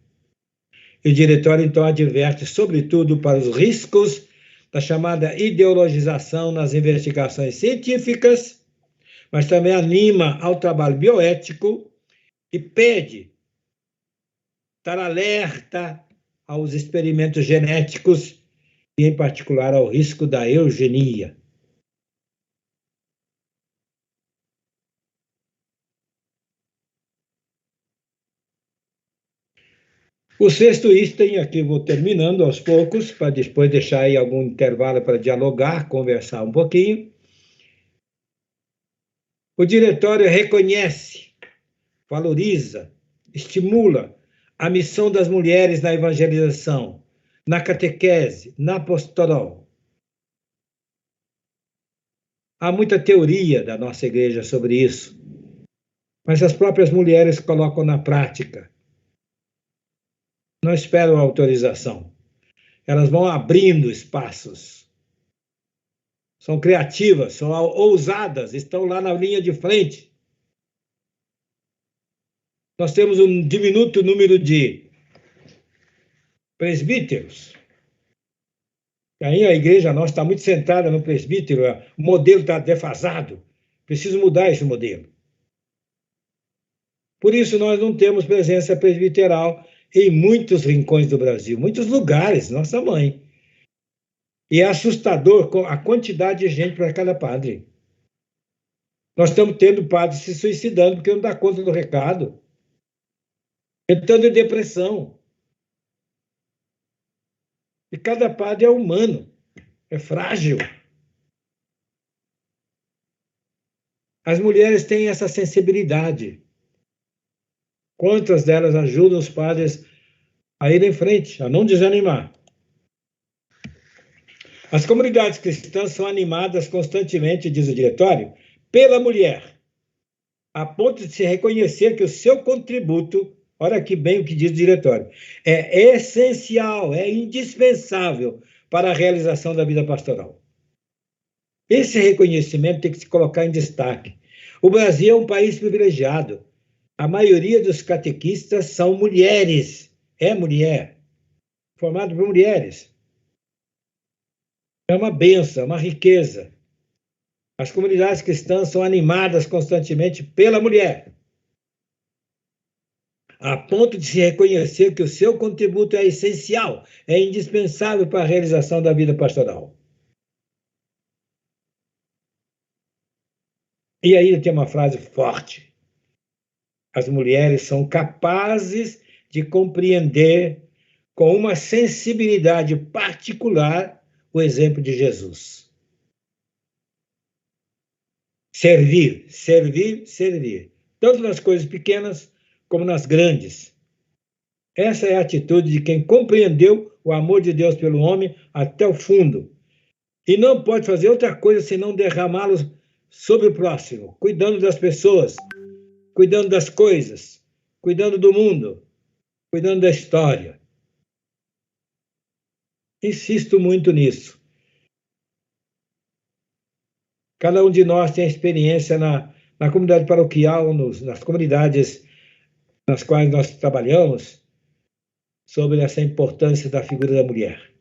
E o diretório, então, adverte, sobretudo, para os riscos da chamada ideologização nas investigações científicas, mas também anima ao trabalho bioético e pede estar alerta aos experimentos genéticos e, em particular, ao risco da eugenia. O sexto item, aqui vou terminando aos poucos, para depois deixar aí algum intervalo para dialogar, conversar um pouquinho. O diretório reconhece, valoriza, estimula a missão das mulheres na evangelização, na catequese, na pastoral. Há muita teoria da nossa igreja sobre isso, mas as próprias mulheres colocam na prática. Não esperam autorização. Elas vão abrindo espaços. São criativas, são ousadas, estão lá na linha de frente. Nós temos um diminuto número de presbíteros. Aí a igreja nossa está muito centrada no presbítero, o modelo está defasado. Preciso mudar esse modelo. Por isso, nós não temos presença presbiteral em muitos rincões do Brasil, muitos lugares, nossa mãe. E é assustador a quantidade de gente para cada padre. Nós estamos tendo padres se suicidando porque não dá conta do recado, entrando em depressão. E cada padre é humano, é frágil. As mulheres têm essa sensibilidade. Quantas delas ajudam os padres a ir em frente, a não desanimar? As comunidades cristãs são animadas constantemente, diz o diretório, pela mulher, a ponto de se reconhecer que o seu contributo, olha aqui bem o que diz o diretório, é essencial, é indispensável para a realização da vida pastoral. Esse reconhecimento tem que se colocar em destaque. O Brasil é um país privilegiado. A maioria dos catequistas são mulheres, é mulher, formado por mulheres. É uma bênção, é uma riqueza. As comunidades cristãs são animadas constantemente pela mulher, a ponto de se reconhecer que o seu contributo é essencial, é indispensável para a realização da vida pastoral. E aí tem uma frase forte. As mulheres são capazes de compreender com uma sensibilidade particular o exemplo de Jesus. Servir, servir, servir. Tanto nas coisas pequenas como nas grandes. Essa é a atitude de quem compreendeu o amor de Deus pelo homem até o fundo. E não pode fazer outra coisa senão derramá-los sobre o próximo, cuidando das pessoas, cuidando das coisas, cuidando do mundo, cuidando da história. Insisto muito nisso. Cada um de nós tem experiência na comunidade paroquial, nas comunidades nas quais nós trabalhamos, sobre essa importância da figura da mulher.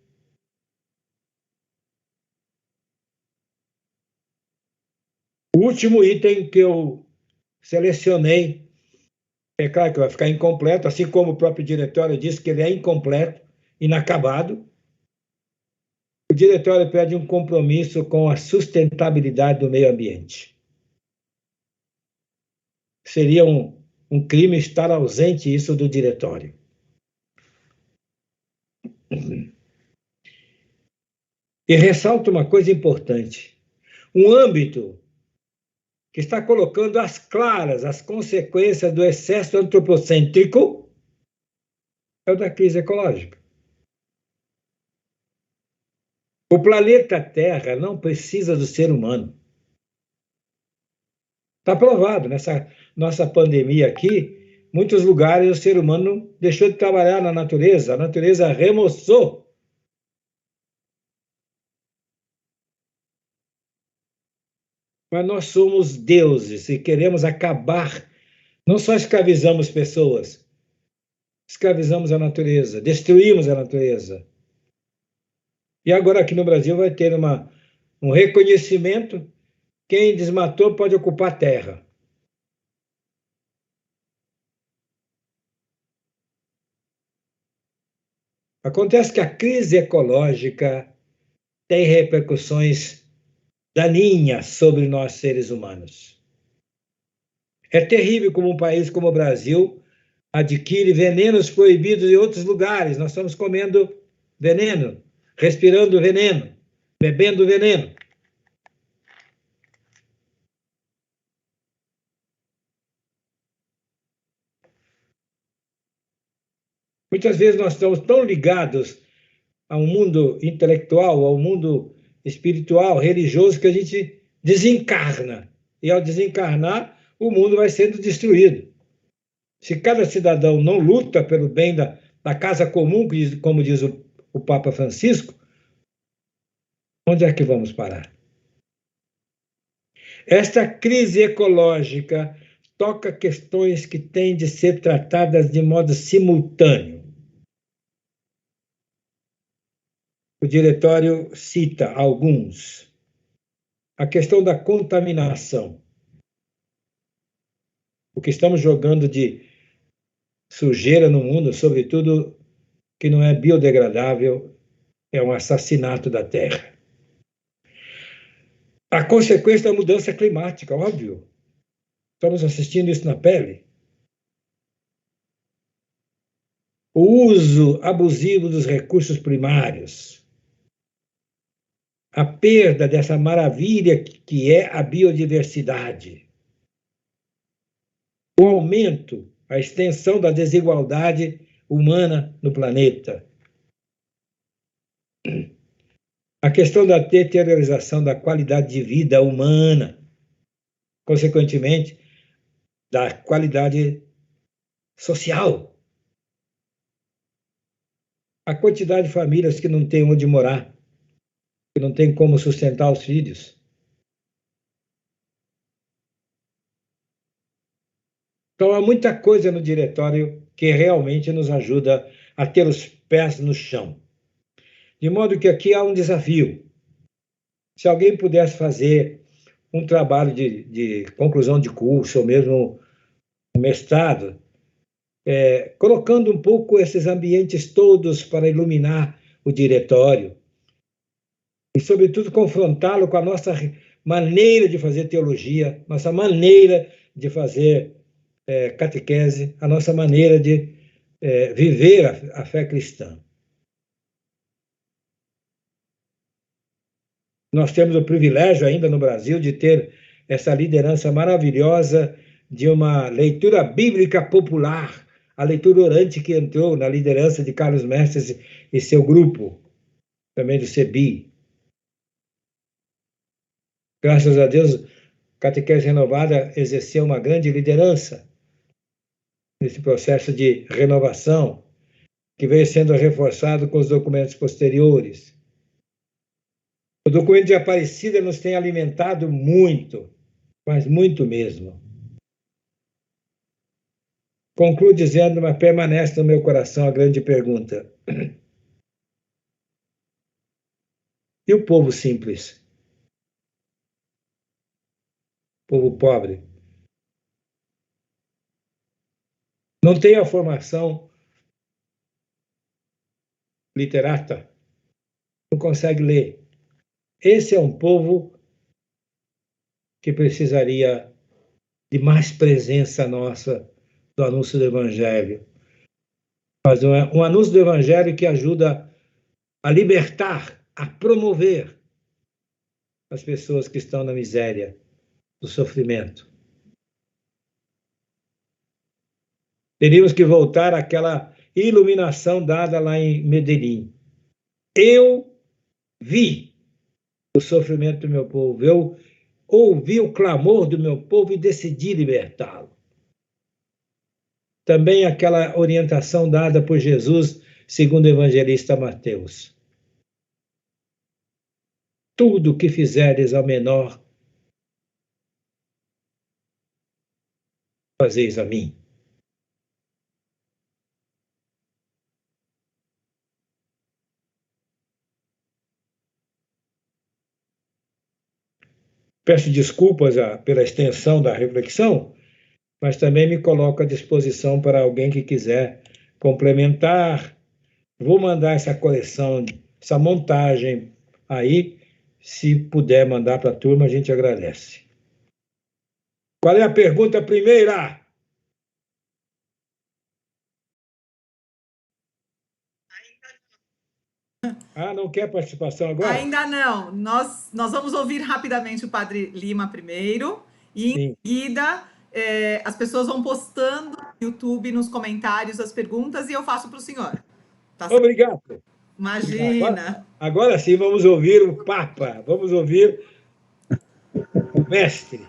O último item que eu selecionei, é claro que vai ficar incompleto, assim como o próprio diretório disse que ele é incompleto, inacabado. O diretório pede um compromisso com a sustentabilidade do meio ambiente. Seria um crime estar ausente isso do diretório. E ressalto uma coisa importante: um âmbito que está colocando às claras as consequências do excesso antropocêntrico é o da crise ecológica. O planeta Terra não precisa do ser humano. Está provado, nessa nossa pandemia aqui, muitos lugares o ser humano deixou de trabalhar na natureza, a natureza remoçou. Mas nós somos deuses e queremos acabar, não só escravizamos pessoas, escravizamos a natureza, destruímos a natureza. E agora aqui no Brasil vai ter um reconhecimento: quem desmatou pode ocupar a terra. Acontece que a crise ecológica tem repercussões daninhas sobre nós, seres humanos. É terrível como um país como o Brasil adquire venenos proibidos em outros lugares. Nós estamos comendo veneno, respirando veneno, bebendo veneno. Muitas vezes nós estamos tão ligados ao mundo intelectual, ao mundo espiritual, religioso, que a gente desencarna. E ao desencarnar, o mundo vai sendo destruído. Se cada cidadão não luta pelo bem da casa comum, como diz o Papa Francisco, onde é que vamos parar? Esta crise ecológica toca questões que têm de ser tratadas de modo simultâneo. O diretório cita alguns. A questão da contaminação. O que estamos jogando de sujeira no mundo, sobretudo que não é biodegradável, é um assassinato da Terra. A consequência da mudança climática, óbvio. Estamos assistindo isso na pele. O uso abusivo dos recursos primários. A perda dessa maravilha que é a biodiversidade. O aumento, a extensão da desigualdade humana no planeta. A questão da deteriorização da qualidade de vida humana, consequentemente, da qualidade social. A quantidade de famílias que não têm onde morar, que não têm como sustentar os filhos. Então, há muita coisa no diretório que realmente nos ajuda a ter os pés no chão. De modo que aqui há um desafio. Se alguém pudesse fazer um trabalho de conclusão de curso, ou mesmo um mestrado, colocando um pouco esses ambientes todos para iluminar o diretório, e, sobretudo, confrontá-lo com a nossa maneira de fazer teologia, nossa maneira de fazer catequese, a nossa maneira de viver a fé cristã. Nós temos o privilégio ainda no Brasil de ter essa liderança maravilhosa de uma leitura bíblica popular, a leitura orante que entrou na liderança de Carlos Mestres e seu grupo, também do CEBI. Graças a Deus, Catequese Renovada exerceu uma grande liderança nesse processo de renovação, que veio sendo reforçado com os documentos posteriores. O documento de Aparecida nos tem alimentado muito, mas muito mesmo. Concluo dizendo, mas permanece no meu coração a grande pergunta: e o povo simples? O povo pobre? Não tem a formação literata, não consegue ler. Esse é um povo que precisaria de mais presença nossa do anúncio do Evangelho. Mas um anúncio do Evangelho que ajuda a libertar a promover as pessoas que estão na miséria, no sofrimento. Teríamos que voltar àquela iluminação dada lá em Medellín. Eu vi o sofrimento do meu povo, eu ouvi o clamor do meu povo e decidi libertá-lo. Também aquela orientação dada por Jesus, segundo o evangelista Mateus. Tudo o que fizeres ao menor, fazeis a mim. Peço desculpas pela extensão da reflexão, mas também me coloco à disposição para alguém que quiser complementar. Vou mandar essa coleção, essa montagem aí. Se puder mandar para a turma, a gente agradece. Qual é a pergunta primeira? Não quer participação agora? Ainda não. Nós vamos ouvir rapidamente o Padre Lima primeiro e, em seguida, as pessoas vão postando no YouTube, nos comentários, as perguntas e eu faço para o senhor. Tá certo? Obrigado. Imagina. Agora sim, vamos ouvir o Papa, vamos ouvir o Mestre.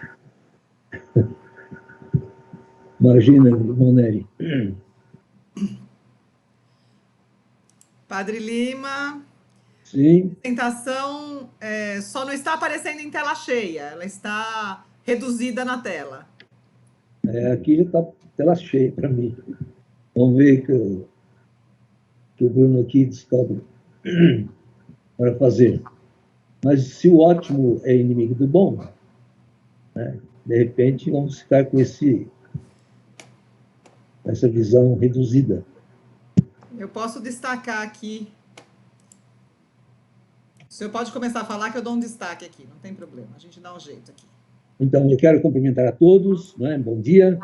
Imagina, Moneri. Padre Lima. Sim. A apresentação só não está aparecendo em tela cheia, ela está reduzida na tela. Aqui já está tela cheia para mim. Vamos ver que o Bruno aqui descobre para fazer. Mas se o ótimo é inimigo do bom, né, de repente vamos ficar com essa visão reduzida. Eu posso destacar aqui. O senhor pode começar a falar que eu dou um destaque aqui, não tem problema, a gente dá um jeito aqui. Então, eu quero cumprimentar a todos, né? Bom dia.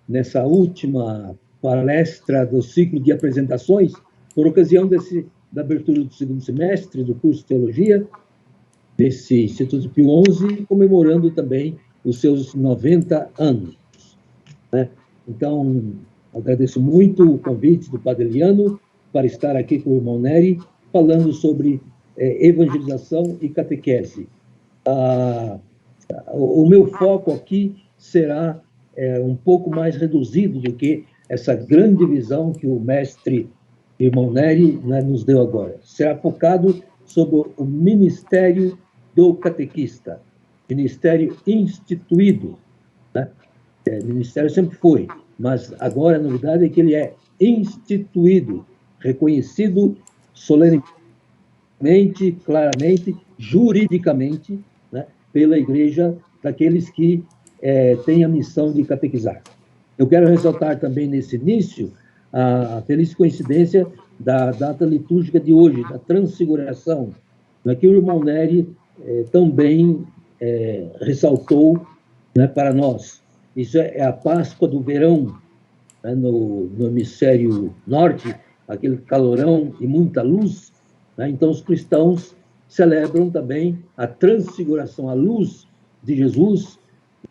Nessa última palestra do ciclo de apresentações, por ocasião da abertura do segundo semestre do curso de Teologia, desse Instituto Pio XI, comemorando também os seus 90 anos. Né? Então, agradeço muito o convite do Padre Eliano para estar aqui com o irmão Neri, falando sobre evangelização e catequese. O meu foco aqui será um pouco mais reduzido do que essa grande visão que o mestre irmão Neri, né, nos deu agora. Será focado sobre o ministério do catequista, ministério instituído. Né? Ministério sempre foi, mas agora a novidade é que ele é instituído, reconhecido solenemente, claramente, juridicamente, né, pela Igreja daqueles que têm a missão de catequizar. Eu quero ressaltar também nesse início a feliz coincidência da data litúrgica de hoje, da Transfiguração, que o irmão Neri também ressaltou, né, para nós. Isso é a Páscoa do verão, né, no hemisfério norte, aquele calorão e muita luz, né? Então os cristãos celebram também a transfiguração, a luz de Jesus,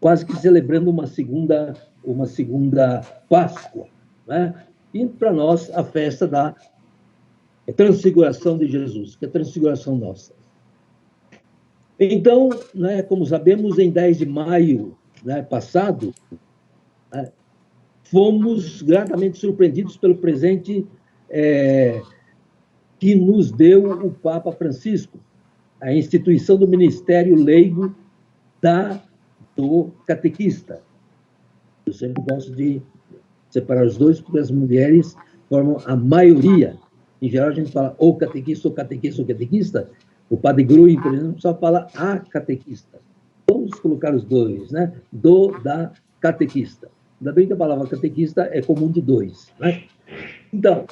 quase que celebrando uma segunda Páscoa, né? E para nós a festa da transfiguração de Jesus, que é a transfiguração nossa. Então, né, como sabemos, em 10 de maio, né, passado, né, fomos gratamente surpreendidos pelo presente que nos deu o Papa Francisco, a instituição do ministério leigo do catequista. Eu sempre gosto de separar os dois, porque as mulheres formam a maioria. Em geral, a gente fala ou catequista, ou catequista, ou catequista. O padre Grui, por exemplo, só fala a catequista. Vamos colocar os dois, né? Da catequista. Ainda bem que a palavra catequista é comum de dois, né? Então,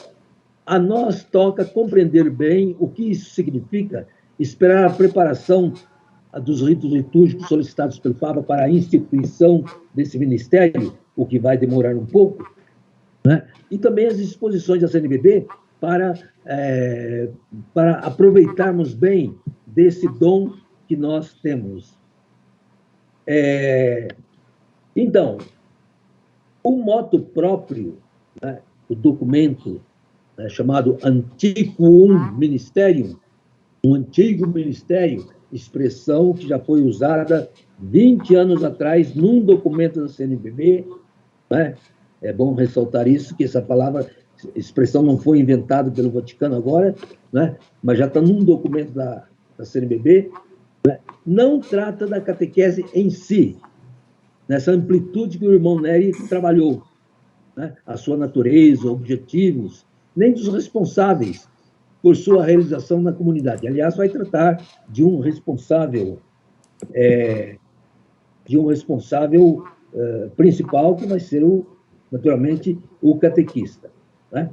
a nós toca compreender bem o que isso significa, esperar a preparação dos ritos litúrgicos solicitados pelo Papa para a instituição desse ministério, o que vai demorar um pouco, né? E também as disposições da CNBB para aproveitarmos bem desse dom que nós temos. Então, o moto próprio, né, o documento, né, chamado Antiquum Ministerium, um antigo ministério, expressão que já foi usada 20 anos atrás num documento da CNBB, né? É bom ressaltar isso, que essa expressão não foi inventada pelo Vaticano agora, né? Mas já está num documento da CNBB, né? Não trata da catequese em si, nessa amplitude que o irmão Nery trabalhou, né? A sua natureza, objetivos, nem dos responsáveis por sua realização na comunidade. Aliás, vai tratar de um responsável, principal, que vai ser, naturalmente, o catequista, né?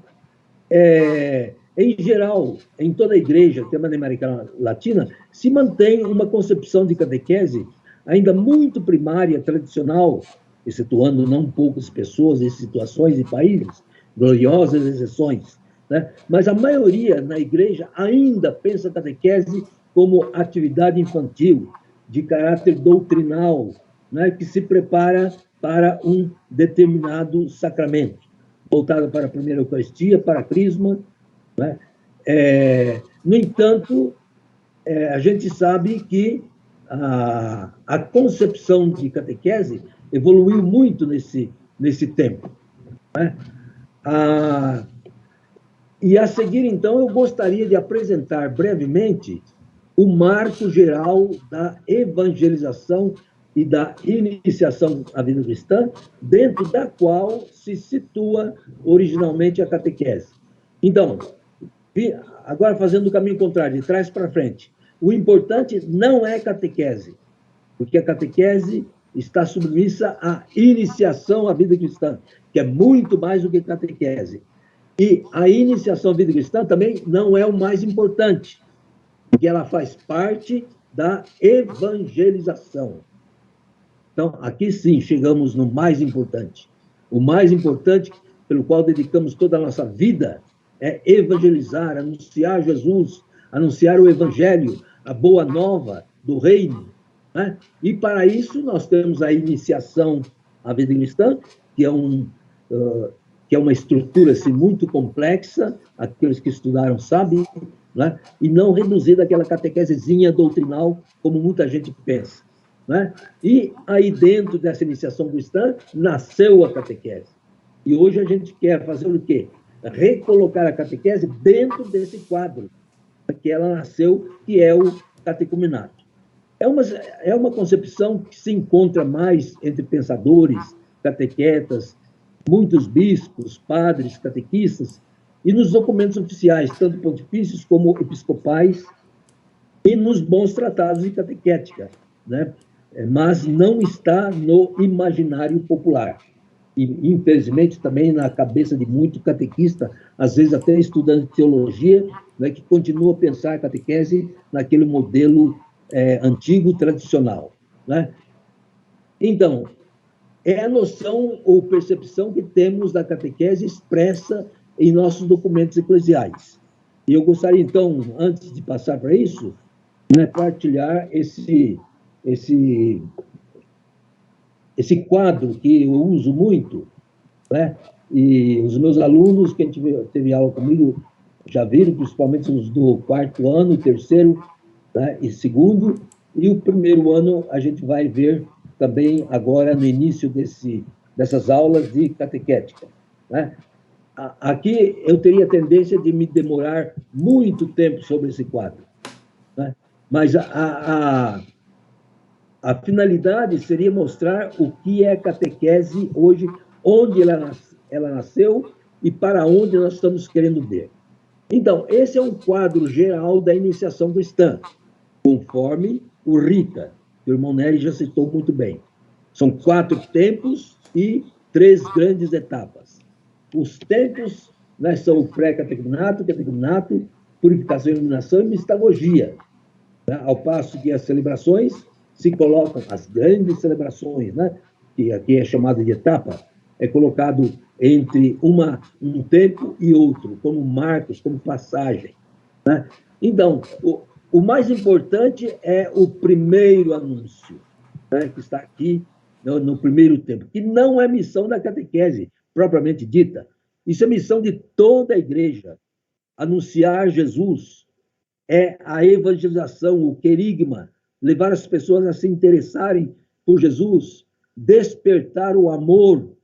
Em geral, em toda a igreja, tema da América Latina, se mantém uma concepção de catequese ainda muito primária, tradicional, excetuando não poucas pessoas em situações e países, gloriosas exceções, né? Mas a maioria na igreja ainda pensa a catequese como atividade infantil, de caráter doutrinal, né? Que se prepara para um determinado sacramento, voltada para a primeira Eucaristia, para a Crisma, né? No entanto, a gente sabe que a concepção de catequese evoluiu muito nesse tempo, né? E a seguir, então, eu gostaria de apresentar brevemente o marco geral da evangelização e da iniciação à vida cristã, dentro da qual se situa originalmente a catequese. Então, agora fazendo o caminho contrário, de trás para frente, o importante não é catequese, porque a catequese está submissa à iniciação à vida cristã, que é muito mais do que catequese. E a iniciação à vida cristã também não é o mais importante, porque ela faz parte da evangelização. Então, aqui sim, chegamos no mais importante. O mais importante, pelo qual dedicamos toda a nossa vida, é evangelizar, anunciar Jesus, anunciar o Evangelho, a boa nova do reino, né? E, para isso, nós temos a iniciação à vida cristã, que é uma estrutura assim, muito complexa, aqueles que estudaram sabem, né? E não reduzida àquela catequesezinha doutrinal, como muita gente pensa, né? E aí, dentro dessa iniciação cristã, nasceu a catequese. E hoje a gente quer fazer o quê? Recolocar a catequese dentro desse quadro que ela nasceu, que é o catecumenato. É uma concepção que se encontra mais entre pensadores, catequetas, muitos bispos, padres, catequistas, e nos documentos oficiais, tanto pontifícios como episcopais, e nos bons tratados de catequética, né? Mas não está no imaginário popular. E, infelizmente, também na cabeça de muito catequista, às vezes até estudante de teologia, né, que continua a pensar a catequese naquele modelo antigo, tradicional, né? Então, é a noção ou percepção que temos da catequese expressa em nossos documentos eclesiais. E eu gostaria, então, antes de passar para isso, né, partilhar esse quadro que eu uso muito, né? E os meus alunos, quem teve aula comigo, já viram, principalmente os do 4º ano, 3º, né, e 2º, e o 1º ano a gente vai ver também agora no início dessas aulas de catequética, né? Aqui eu teria a tendência de me demorar muito tempo sobre esse quadro, né? Mas a finalidade seria mostrar o que é catequese hoje, onde ela nasceu e para onde nós estamos querendo ver. Então, esse é um quadro geral da iniciação cristã, conforme o Rita, que o irmão Nery já citou muito bem. São 4 tempos e 3 grandes etapas. Os tempos, né, são o pré-catecumenato, catecumenato, purificação, iluminação e mistagogia, né? Ao passo que as celebrações se colocam, as grandes celebrações, né, que aqui é chamada de etapa, é colocado entre um tempo e outro, como marcos, como passagem, né? Então, o mais importante é o primeiro anúncio, né, que está aqui no primeiro tempo, que não é missão da catequese propriamente dita. Isso é missão de toda a igreja. Anunciar Jesus é a evangelização, o querigma, levar as pessoas a se interessarem por Jesus, despertar o amor,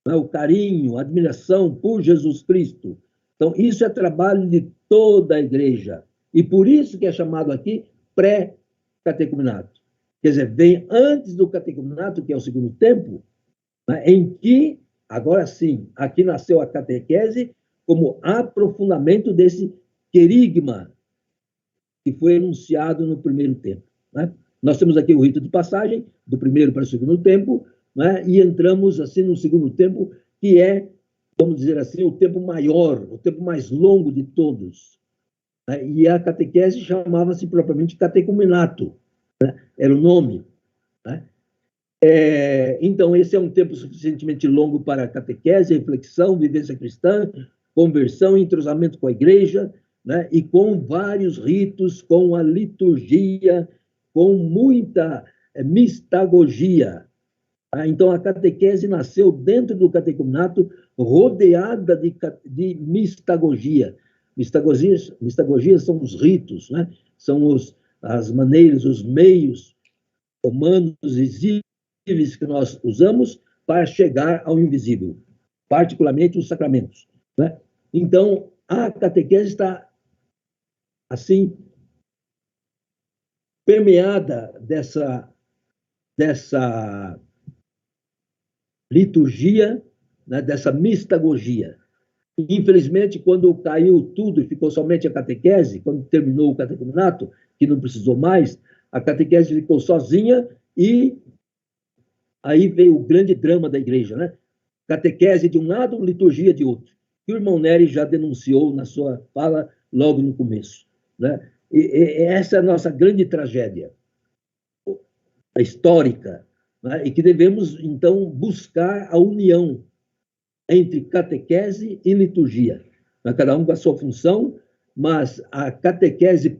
né, o carinho, a admiração por Jesus Cristo. Então, isso é trabalho de toda a igreja. E por isso que é chamado aqui pré-catecumenato. Quer dizer, vem antes do catecumenato, que é o segundo tempo, né, em que, agora sim, aqui nasceu a catequese como aprofundamento desse querigma que foi enunciado no primeiro tempo, né? Nós temos aqui o rito de passagem, do primeiro para o segundo tempo, né? E entramos assim no segundo tempo, que é, vamos dizer assim, o tempo maior, o tempo mais longo de todos, né? E a catequese chamava-se propriamente catecumenato, né? Era o nome, né? Então, esse é um tempo suficientemente longo para catequese, reflexão, vivência cristã, conversão, entrosamento com a igreja, né? E com vários ritos, com a liturgia, com muita mistagogia. Então, a catequese nasceu dentro do catecumenato, rodeada de mistagogia. Mistagogia são os ritos, né? São as maneiras, os meios humanos visíveis que nós usamos para chegar ao invisível, particularmente os sacramentos, né? Então, a catequese está, assim, permeada dessa liturgia, né, dessa mistagogia. Infelizmente, quando caiu tudo e ficou somente a catequese, quando terminou o catecumenato, que não precisou mais, a catequese ficou sozinha e aí veio o grande drama da igreja, né? Catequese de um lado, liturgia de outro. E o irmão Nery já denunciou na sua fala logo no começo, né? E essa é a nossa grande tragédia histórica, né? E que devemos, então, buscar a união entre catequese e liturgia, né? Cada um com a sua função, mas a catequese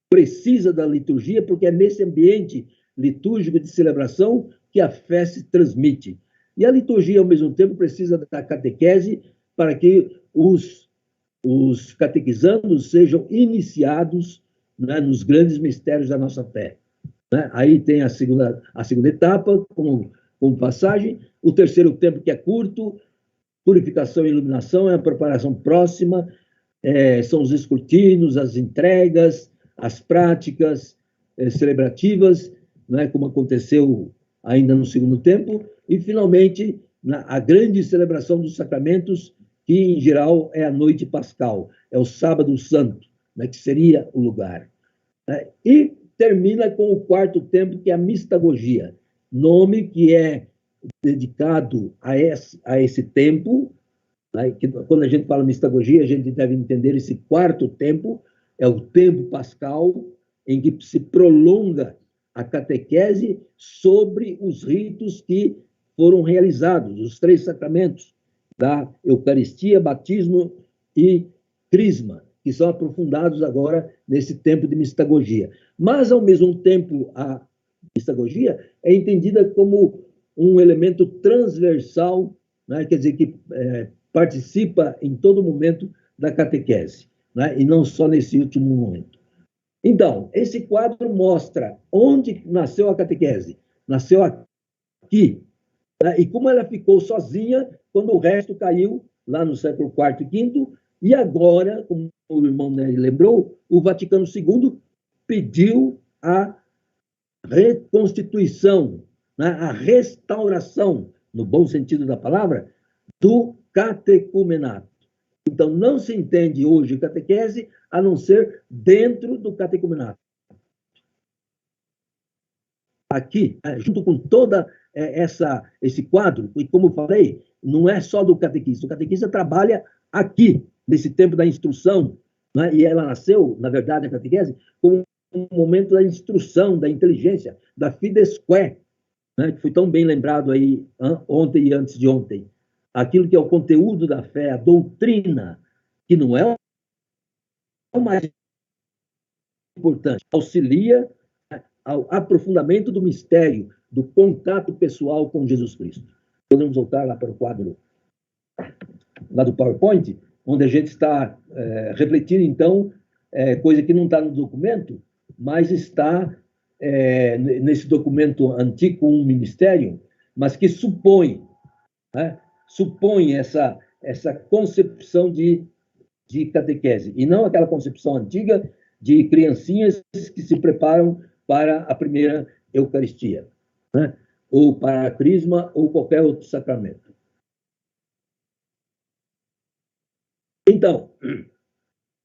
precisa da liturgia porque é nesse ambiente litúrgico de celebração que a fé se transmite. E a liturgia, ao mesmo tempo, precisa da catequese para que os catequizandos sejam iniciados, né, nos grandes mistérios da nossa fé, né? Aí tem a segunda etapa, como passagem, o terceiro tempo, que é curto, purificação e iluminação, é a preparação próxima, são os escrutinos, as entregas, as práticas celebrativas, né, como aconteceu ainda no segundo tempo, e, finalmente, a grande celebração dos sacramentos, que, em geral, é a noite pascal, é o sábado santo, né, que seria o lugar. E termina com o quarto tempo, que é a mistagogia, nome que é dedicado a esse tempo, né, que, quando a gente fala mistagogia, a gente deve entender esse quarto tempo, é o tempo pascal, em que se prolonga a catequese sobre os ritos que foram realizados, os 3 sacramentos da Eucaristia, batismo e crisma, que são aprofundados agora nesse tempo de mistagogia. Mas, ao mesmo tempo, a mistagogia é entendida como um elemento transversal, né, quer dizer, que participa em todo momento da catequese, né, e não só nesse último momento. Então, esse quadro mostra onde nasceu a catequese. Nasceu aqui, né, e como ela ficou sozinha quando o resto caiu lá no século IV e V, e agora, como o irmão Nery lembrou, o Vaticano II pediu a reconstituição, né, a restauração, no bom sentido da palavra, do catecumenato. Então, não se entende hoje catequese a não ser dentro do catecumenato. Aqui, junto com toda esse quadro, e como eu falei, não é só do catequista. O catequista trabalha aqui, nesse tempo da instrução, né? E ela nasceu, na verdade, a catequese, como um momento da instrução, da inteligência, da fidesque, né? Que foi tão bem lembrado aí ontem e antes de ontem. aquilo que é o conteúdo da fé, a doutrina, que não é o mais importante, auxilia ao aprofundamento do mistério, do contato pessoal com Jesus Cristo. Podemos voltar lá para o quadro lá do PowerPoint, onde a gente está refletindo, então, coisa que não está no documento, mas está nesse documento antigo, um ministério, mas que supõe, né, supõe essa concepção de catequese, e não aquela concepção antiga de criancinhas que se preparam para a primeira Eucaristia, né, ou para a Crisma, ou qualquer outro sacramento. Então,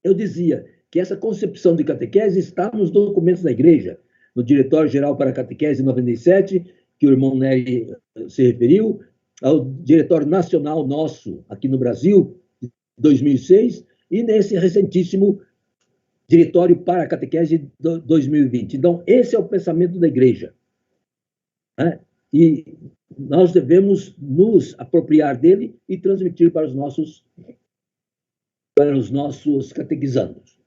eu dizia que essa concepção de catequese está nos documentos da Igreja, no Diretório-Geral para a Catequese 97, que o irmão Nery se referiu, ao Diretório Nacional nosso, aqui no Brasil, de 2006, e nesse recentíssimo Diretório para a Catequese 2020. Então, esse é o pensamento da Igreja, né? E nós devemos nos apropriar dele e transmitir para os nossos catequizandos.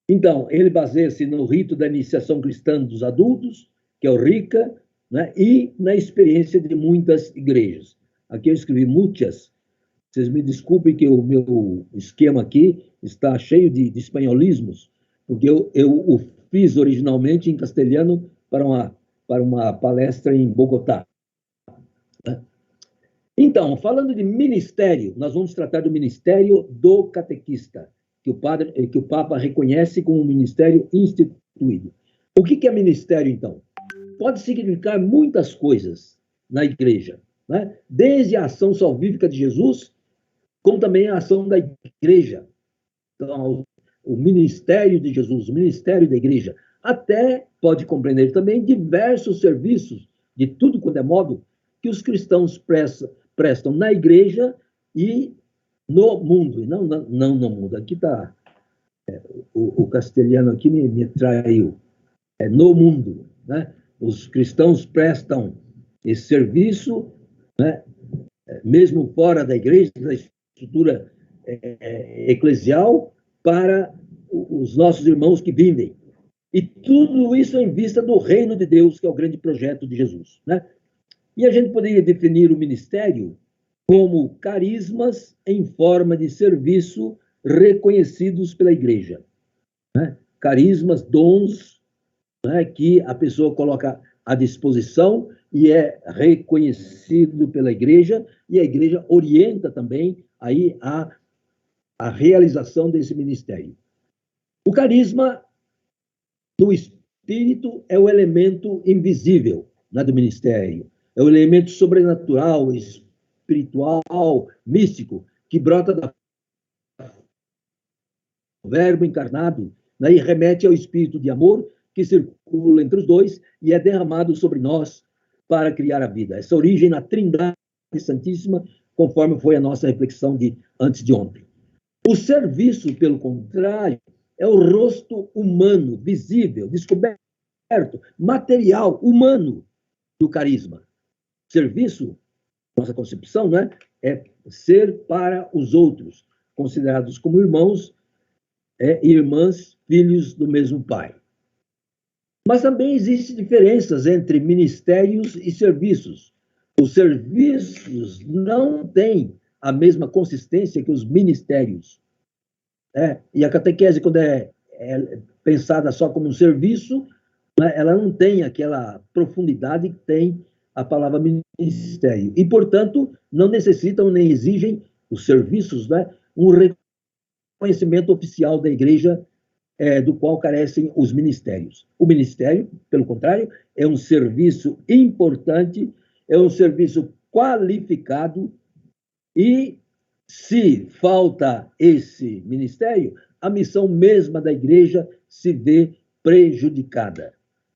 Então, ele baseia-se no rito da iniciação cristã dos adultos, que é o RICA, né, e na experiência de muitas igrejas. Aqui eu escrevi muitas. Vocês me desculpem que o meu esquema aqui está cheio de espanholismos, porque eu o fiz originalmente em castelhano para uma palestra em Bogotá. Né? Então, falando de ministério, nós vamos tratar do ministério do catequista, que o Papa reconhece como um ministério instituído. O que é ministério, então? Pode significar muitas coisas na igreja, né? Desde a ação salvífica de Jesus, como também a ação da igreja. Então, o ministério de Jesus, o ministério da igreja, até pode compreender também diversos serviços, de tudo quanto é modo, que os cristãos prestam na igreja e no mundo, e não no mundo. Aqui está, o castelhano aqui me traiu. No mundo, né? Os cristãos prestam esse serviço, né? Mesmo fora da igreja, da estrutura eclesial, para os nossos irmãos que vivem. E tudo isso em vista do reino de Deus, que é o grande projeto de Jesus, né? E a gente poderia definir o ministério como carismas em forma de serviço reconhecidos pela igreja, né? Carismas, dons, né, que a pessoa coloca à disposição e é reconhecido pela igreja, e a igreja orienta também aí a realização desse ministério. O carisma do Espírito é o elemento invisível, né, do ministério, é o elemento sobrenatural, espiritual, místico, que brota do Verbo encarnado, né, e remete ao espírito de amor que circula entre os dois e é derramado sobre nós para criar a vida. Essa origem na Trindade Santíssima, conforme foi a nossa reflexão de antes de ontem. O serviço, pelo contrário, é o rosto humano, visível, descoberto, material, humano do carisma. Serviço, nossa concepção, né, é ser para os outros, considerados como irmãos e irmãs, filhos do mesmo Pai. Mas também existem diferenças entre ministérios e serviços. Os serviços não têm a mesma consistência que os ministérios. E a catequese, quando é pensada só como um serviço, né, ela não tem aquela profundidade que tem a palavra ministério. E, portanto, não necessitam nem exigem os serviços, né, um reconhecimento oficial da igreja, do qual carecem os ministérios. O ministério, pelo contrário, é um serviço importante, é um serviço qualificado, e se falta esse ministério, a missão mesma da igreja se vê prejudicada,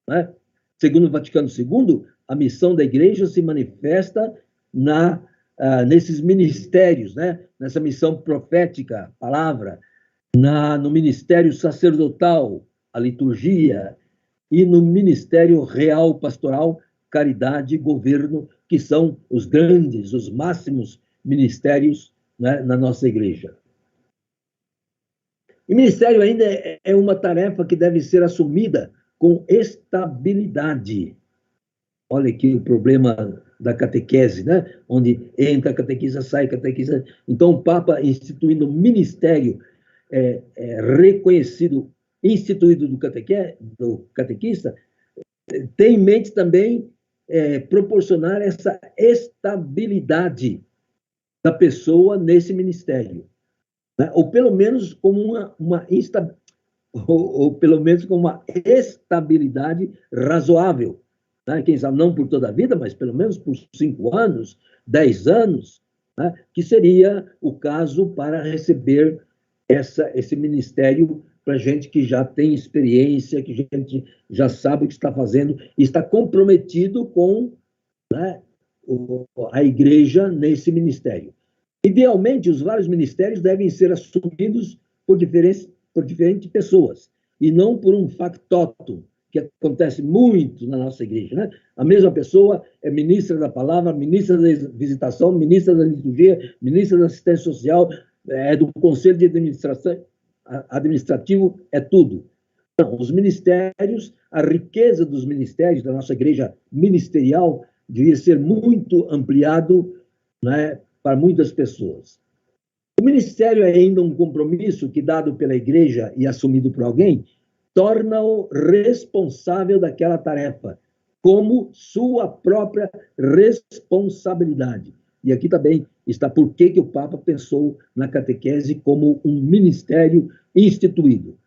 né? Segundo o Vaticano II, a missão da igreja se manifesta nesses ministérios, né? Nessa missão profética, palavra, no ministério sacerdotal, a liturgia, e no ministério real pastoral, caridade e governo, que são os grandes, os máximos ministérios, né, na nossa igreja. E ministério ainda é uma tarefa que deve ser assumida com estabilidade. Olha aqui o problema da catequese, né? Onde entra a catequista, sai a catequista. Então, o Papa, instituindo ministério reconhecido, instituído do catequista, tem em mente também proporcionar essa estabilidade da pessoa nesse ministério, né? Ou pelo menos como ou pelo menos com uma estabilidade razoável, né? Quem sabe não por toda a vida, mas pelo menos por 5 anos, 10 anos, né? Que seria o caso para receber esse ministério para gente que já tem experiência, que a gente já sabe o que está fazendo e está comprometido com, né, a igreja nesse ministério. Idealmente, os vários ministérios devem ser assumidos por diferentes pessoas, e não por um factotum, que acontece muito na nossa igreja, né? A mesma pessoa é ministra da palavra, ministra da visitação, ministra da liturgia, ministra da assistência social, do conselho de administrativo, é tudo. Então, os ministérios, a riqueza dos ministérios da nossa igreja ministerial devia ser muito ampliado, né, para muitas pessoas. O ministério é ainda um compromisso que, dado pela igreja e assumido por alguém, torna-o responsável daquela tarefa, como sua própria responsabilidade. E aqui também está por que o Papa pensou na catequese como um ministério instituído,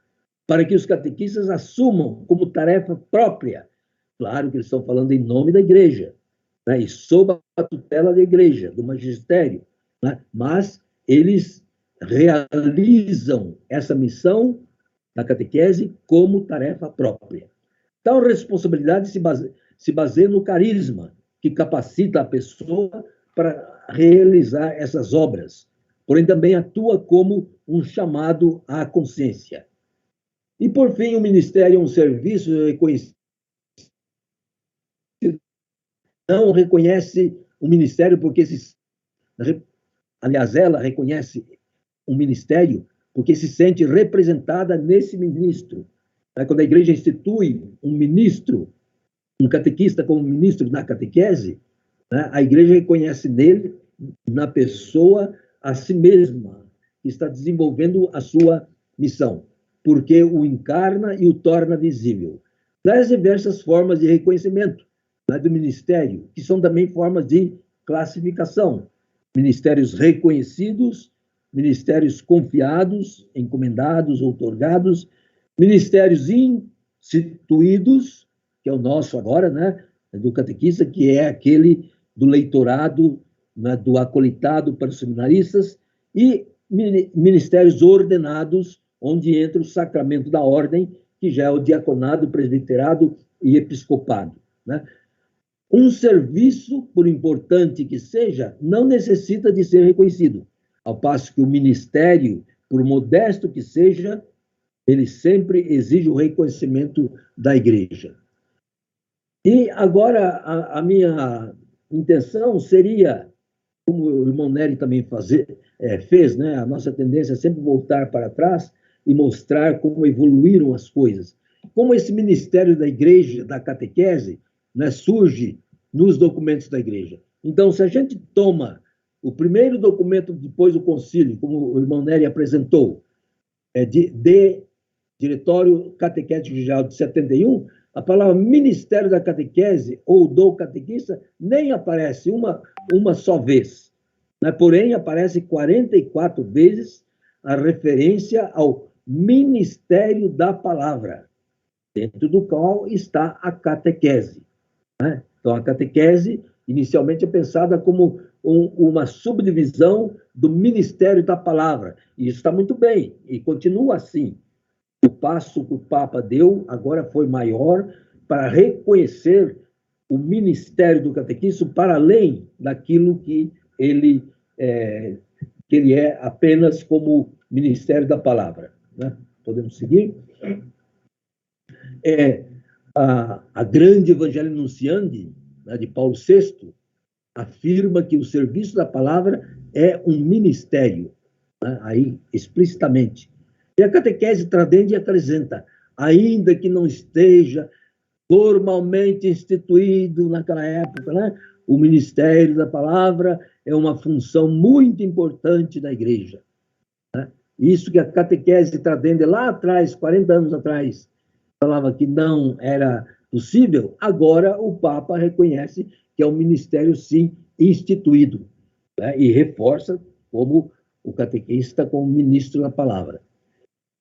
para que os catequistas assumam como tarefa própria. Claro que eles estão falando em nome da igreja, né, e sob a tutela da igreja, do magistério, né, mas eles realizam essa missão da catequese como tarefa própria. Tal responsabilidade se baseia no carisma, que capacita a pessoa para realizar essas obras, porém também atua como um chamado à consciência. E, por fim, o ministério é um serviço reconhecido. Não reconhece o ministério porque aliás, ela reconhece o ministério porque se sente representada nesse ministro. Quando a igreja institui um ministro, um catequista como ministro da catequese, né, a igreja reconhece nele, na pessoa, a si mesma, que está desenvolvendo a sua missão, porque o encarna e o torna visível. Das diversas formas de reconhecimento, né, do ministério, que são também formas de classificação. Ministérios reconhecidos, ministérios confiados, encomendados, outorgados, ministérios instituídos, que é o nosso agora, né, do catequista, que é aquele do leitorado, né, do acolitado para os seminaristas, e ministérios ordenados, onde entra o sacramento da ordem, que já é o diaconado, presbiterado e episcopado, né? Um serviço, por importante que seja, não necessita de ser reconhecido, ao passo que o ministério, por modesto que seja, ele sempre exige o reconhecimento da igreja. E agora a minha intenção seria, como o irmão Nery também fez, né? A nossa tendência é sempre voltar para trás e mostrar como evoluíram as coisas. Como esse ministério da igreja, da catequese, né, surge nos documentos da igreja. Então, se a gente toma o primeiro documento depois do concílio, como o irmão Nery apresentou, de Diretório Catequético Geral de 71, a palavra ministério da catequese ou do catequista nem aparece uma só vez, né? Porém, aparece 44 vezes a referência ao ministério da palavra, dentro do qual está a catequese, né? Então, a catequese, inicialmente, é pensada como uma subdivisão do ministério da palavra, e isso está muito bem, e continua assim. O passo que o Papa deu agora foi maior para reconhecer o ministério do catequista para além daquilo que ele é apenas como ministério da palavra, né? Podemos seguir? A grande Evangelho Nunciandi, né, de Paulo VI, afirma que o serviço da palavra é um ministério, né? Aí, explicitamente. E a catequese Tradendia acrescenta, ainda que não esteja formalmente instituído naquela época, né? O ministério da palavra é uma função muito importante da igreja, né? Isso que a catequese Tradendia lá atrás, 40 anos atrás, falava que não era possível, agora o Papa reconhece que é um ministério, sim, instituído, né? E reforça como o catequista, como ministro da palavra.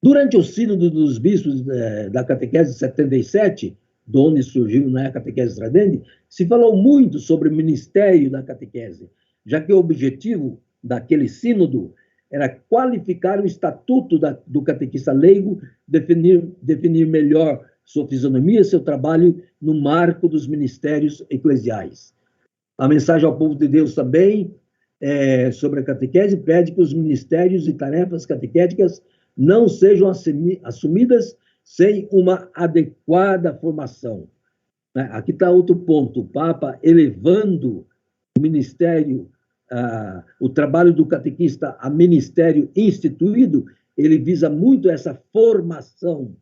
Durante o sínodo dos bispos da catequese de 77, de onde surgiu, né, a catequese Tradendia, se falou muito sobre o ministério da catequese, já que o objetivo daquele sínodo era qualificar o estatuto do catequista leigo, definir melhor sua fisionomia, seu trabalho no marco dos ministérios eclesiais. A mensagem ao povo de Deus também, sobre a catequese, pede que os ministérios e tarefas catequéticas não sejam assumidas sem uma adequada formação. Aqui está outro ponto, o Papa elevando o ministério, o trabalho do catequista a ministério instituído, ele visa muito essa formação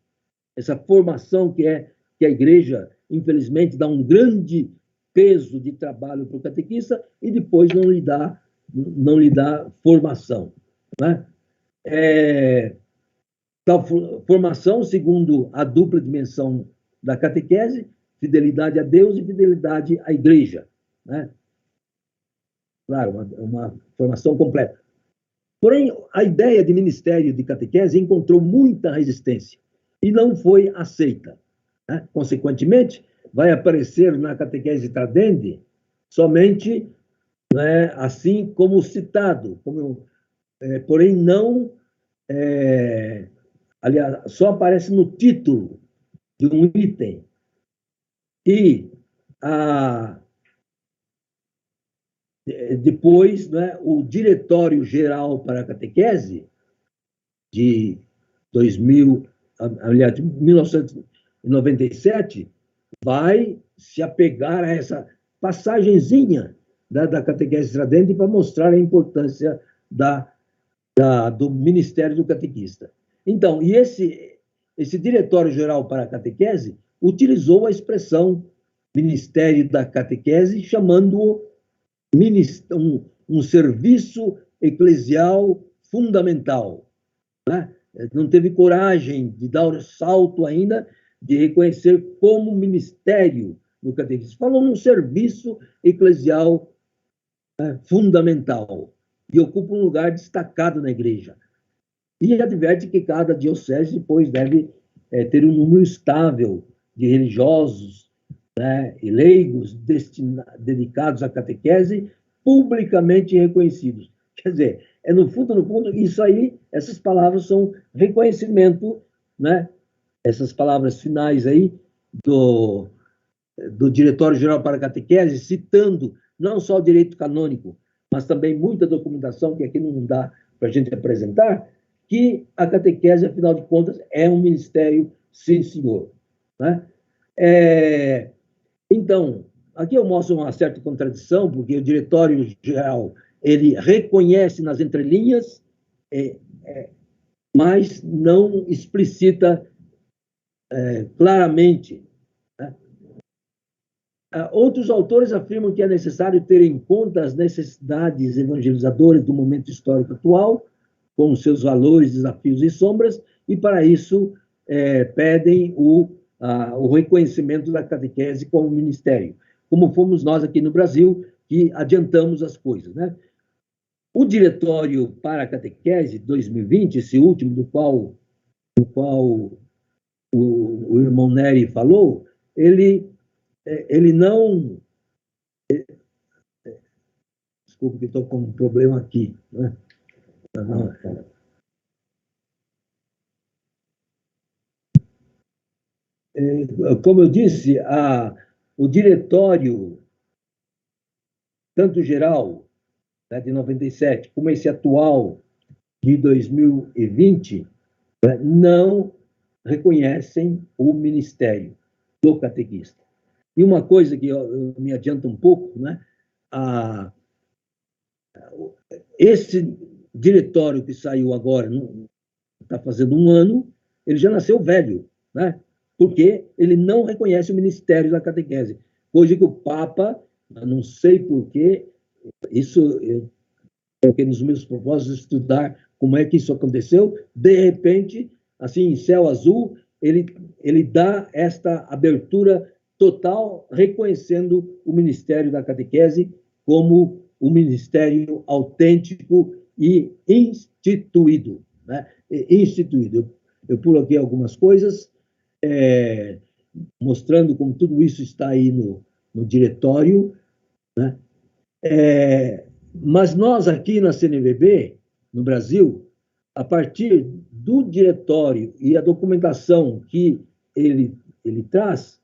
que a igreja, infelizmente, dá um grande peso de trabalho para o catequista e depois não lhe dá formação, né? Tal formação, segundo a dupla dimensão da catequese, fidelidade a Deus e fidelidade à igreja, né? Claro, uma formação completa. Porém, a ideia de ministério de catequese encontrou muita resistência e não foi aceita, né? Consequentemente, vai aparecer na catequese Tradendia somente, né, assim como citado, porém não, aliás, só aparece no título de um item. E depois, né, o Diretório Geral para a Catequese, de 1997, vai se apegar a essa passagenzinha da catequese Tradendia para mostrar a importância do ministério do catequista. Então, e esse Diretório Geral para a Catequese utilizou a expressão Ministério da Catequese, chamando-o um serviço eclesial fundamental, né? Não teve coragem de dar o salto ainda de reconhecer como ministério do catequismo. Falou num serviço eclesial, fundamental, e ocupa um lugar destacado na igreja. E adverte que cada diocese depois deve ter um número estável de religiosos, né, e leigos dedicados à catequese, publicamente reconhecidos. Quer dizer, no fundo, isso aí, essas palavras são reconhecimento, né? Essas palavras finais aí do Diretório Geral para a Catequese, citando não só o direito canônico, mas também muita documentação que aqui não dá para a gente apresentar, que a catequese, afinal de contas, é um ministério, sim, senhor, né? Então, aqui eu mostro uma certa contradição, porque o Diretório Geral, ele reconhece nas entrelinhas, mas não explicita claramente, né? Outros autores afirmam que é necessário ter em conta as necessidades evangelizadoras do momento histórico atual, com seus valores, desafios e sombras, e para isso pedem o reconhecimento da catequese como ministério, como fomos nós aqui no Brasil, que adiantamos as coisas, né? O Diretório para a Catequese 2020, esse último do qual o irmão Neri falou, ele não... Desculpa que estou com um problema aqui, né? Como eu disse, o diretório, tanto geral, né, de 97, como esse atual de 2020, né, não reconhecem o ministério do catequista. E uma coisa que eu me adianto um pouco, né, esse diretório que saiu agora, está fazendo um ano, ele já nasceu velho, né? Porque ele não reconhece o ministério da catequese. Coisa que o Papa, não sei porquê, isso eu coloquei nos meus propósitos estudar como é que isso aconteceu, de repente, assim, em céu azul, ele dá esta abertura total, reconhecendo o ministério da catequese como um ministério autêntico e instituído, né? Instituído. Eu pulo aqui algumas coisas, mostrando como tudo isso está aí no diretório, né? Mas nós aqui na CNBB, no Brasil, a partir do diretório e a documentação que ele traz,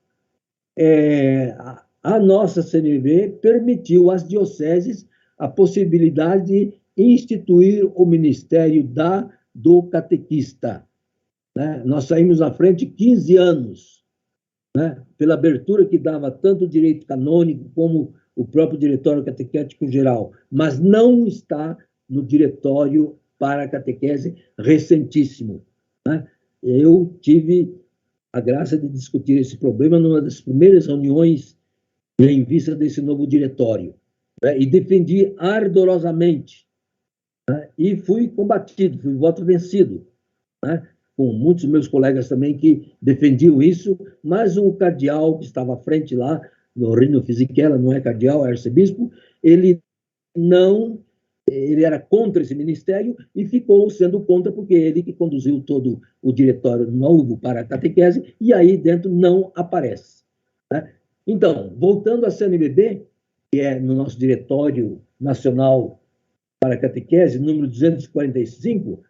a nossa CNBB permitiu às dioceses a possibilidade de instituir o ministério do catequista, né? Nós saímos na frente 15 anos, né? Pela abertura que dava tanto o direito canônico como o próprio diretório catequético geral, mas não está no diretório para a catequese recentíssimo, né? Eu tive a graça de discutir esse problema numa das primeiras reuniões em vista desse novo diretório, né? E defendi ardorosamente, né? E fui combatido, fui voto vencido, né? Com muitos meus colegas também que defendiam isso, mas o cardeal que estava à frente lá, no Rino Fisichella, não é cardeal, é arcebispo, ele era contra esse ministério e ficou sendo contra porque ele que conduziu todo o diretório novo para a catequese e aí dentro não aparece, né? Então, voltando à CNBB, que é no nosso diretório nacional para a catequese, número 245,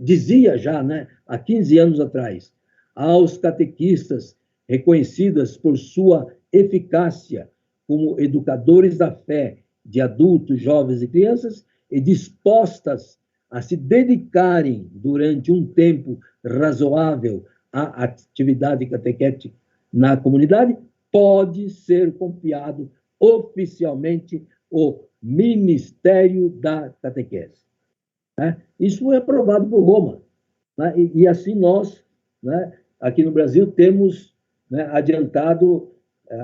dizia já, né, há 15 anos atrás, aos catequistas reconhecidas por sua eficácia como educadores da fé de adultos, jovens e crianças, e dispostas a se dedicarem durante um tempo razoável à atividade catequética na comunidade, pode ser confiado oficialmente o Ministério da Catequese, né? Isso foi aprovado por Roma, né? E assim nós, né, aqui no Brasil, temos, né, adiantado